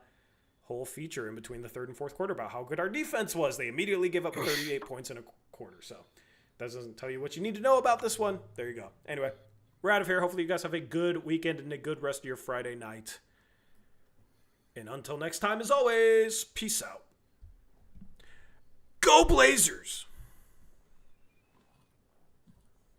whole feature in between the third and fourth quarter about how good our defense was. They immediately give up 38 points in a quarter. So that doesn't tell you what you need to know about this one. There you go. Anyway, we're out of here. Hopefully you guys have a good weekend and a good rest of your Friday night. And until next time, as always, peace out. Go Blazers!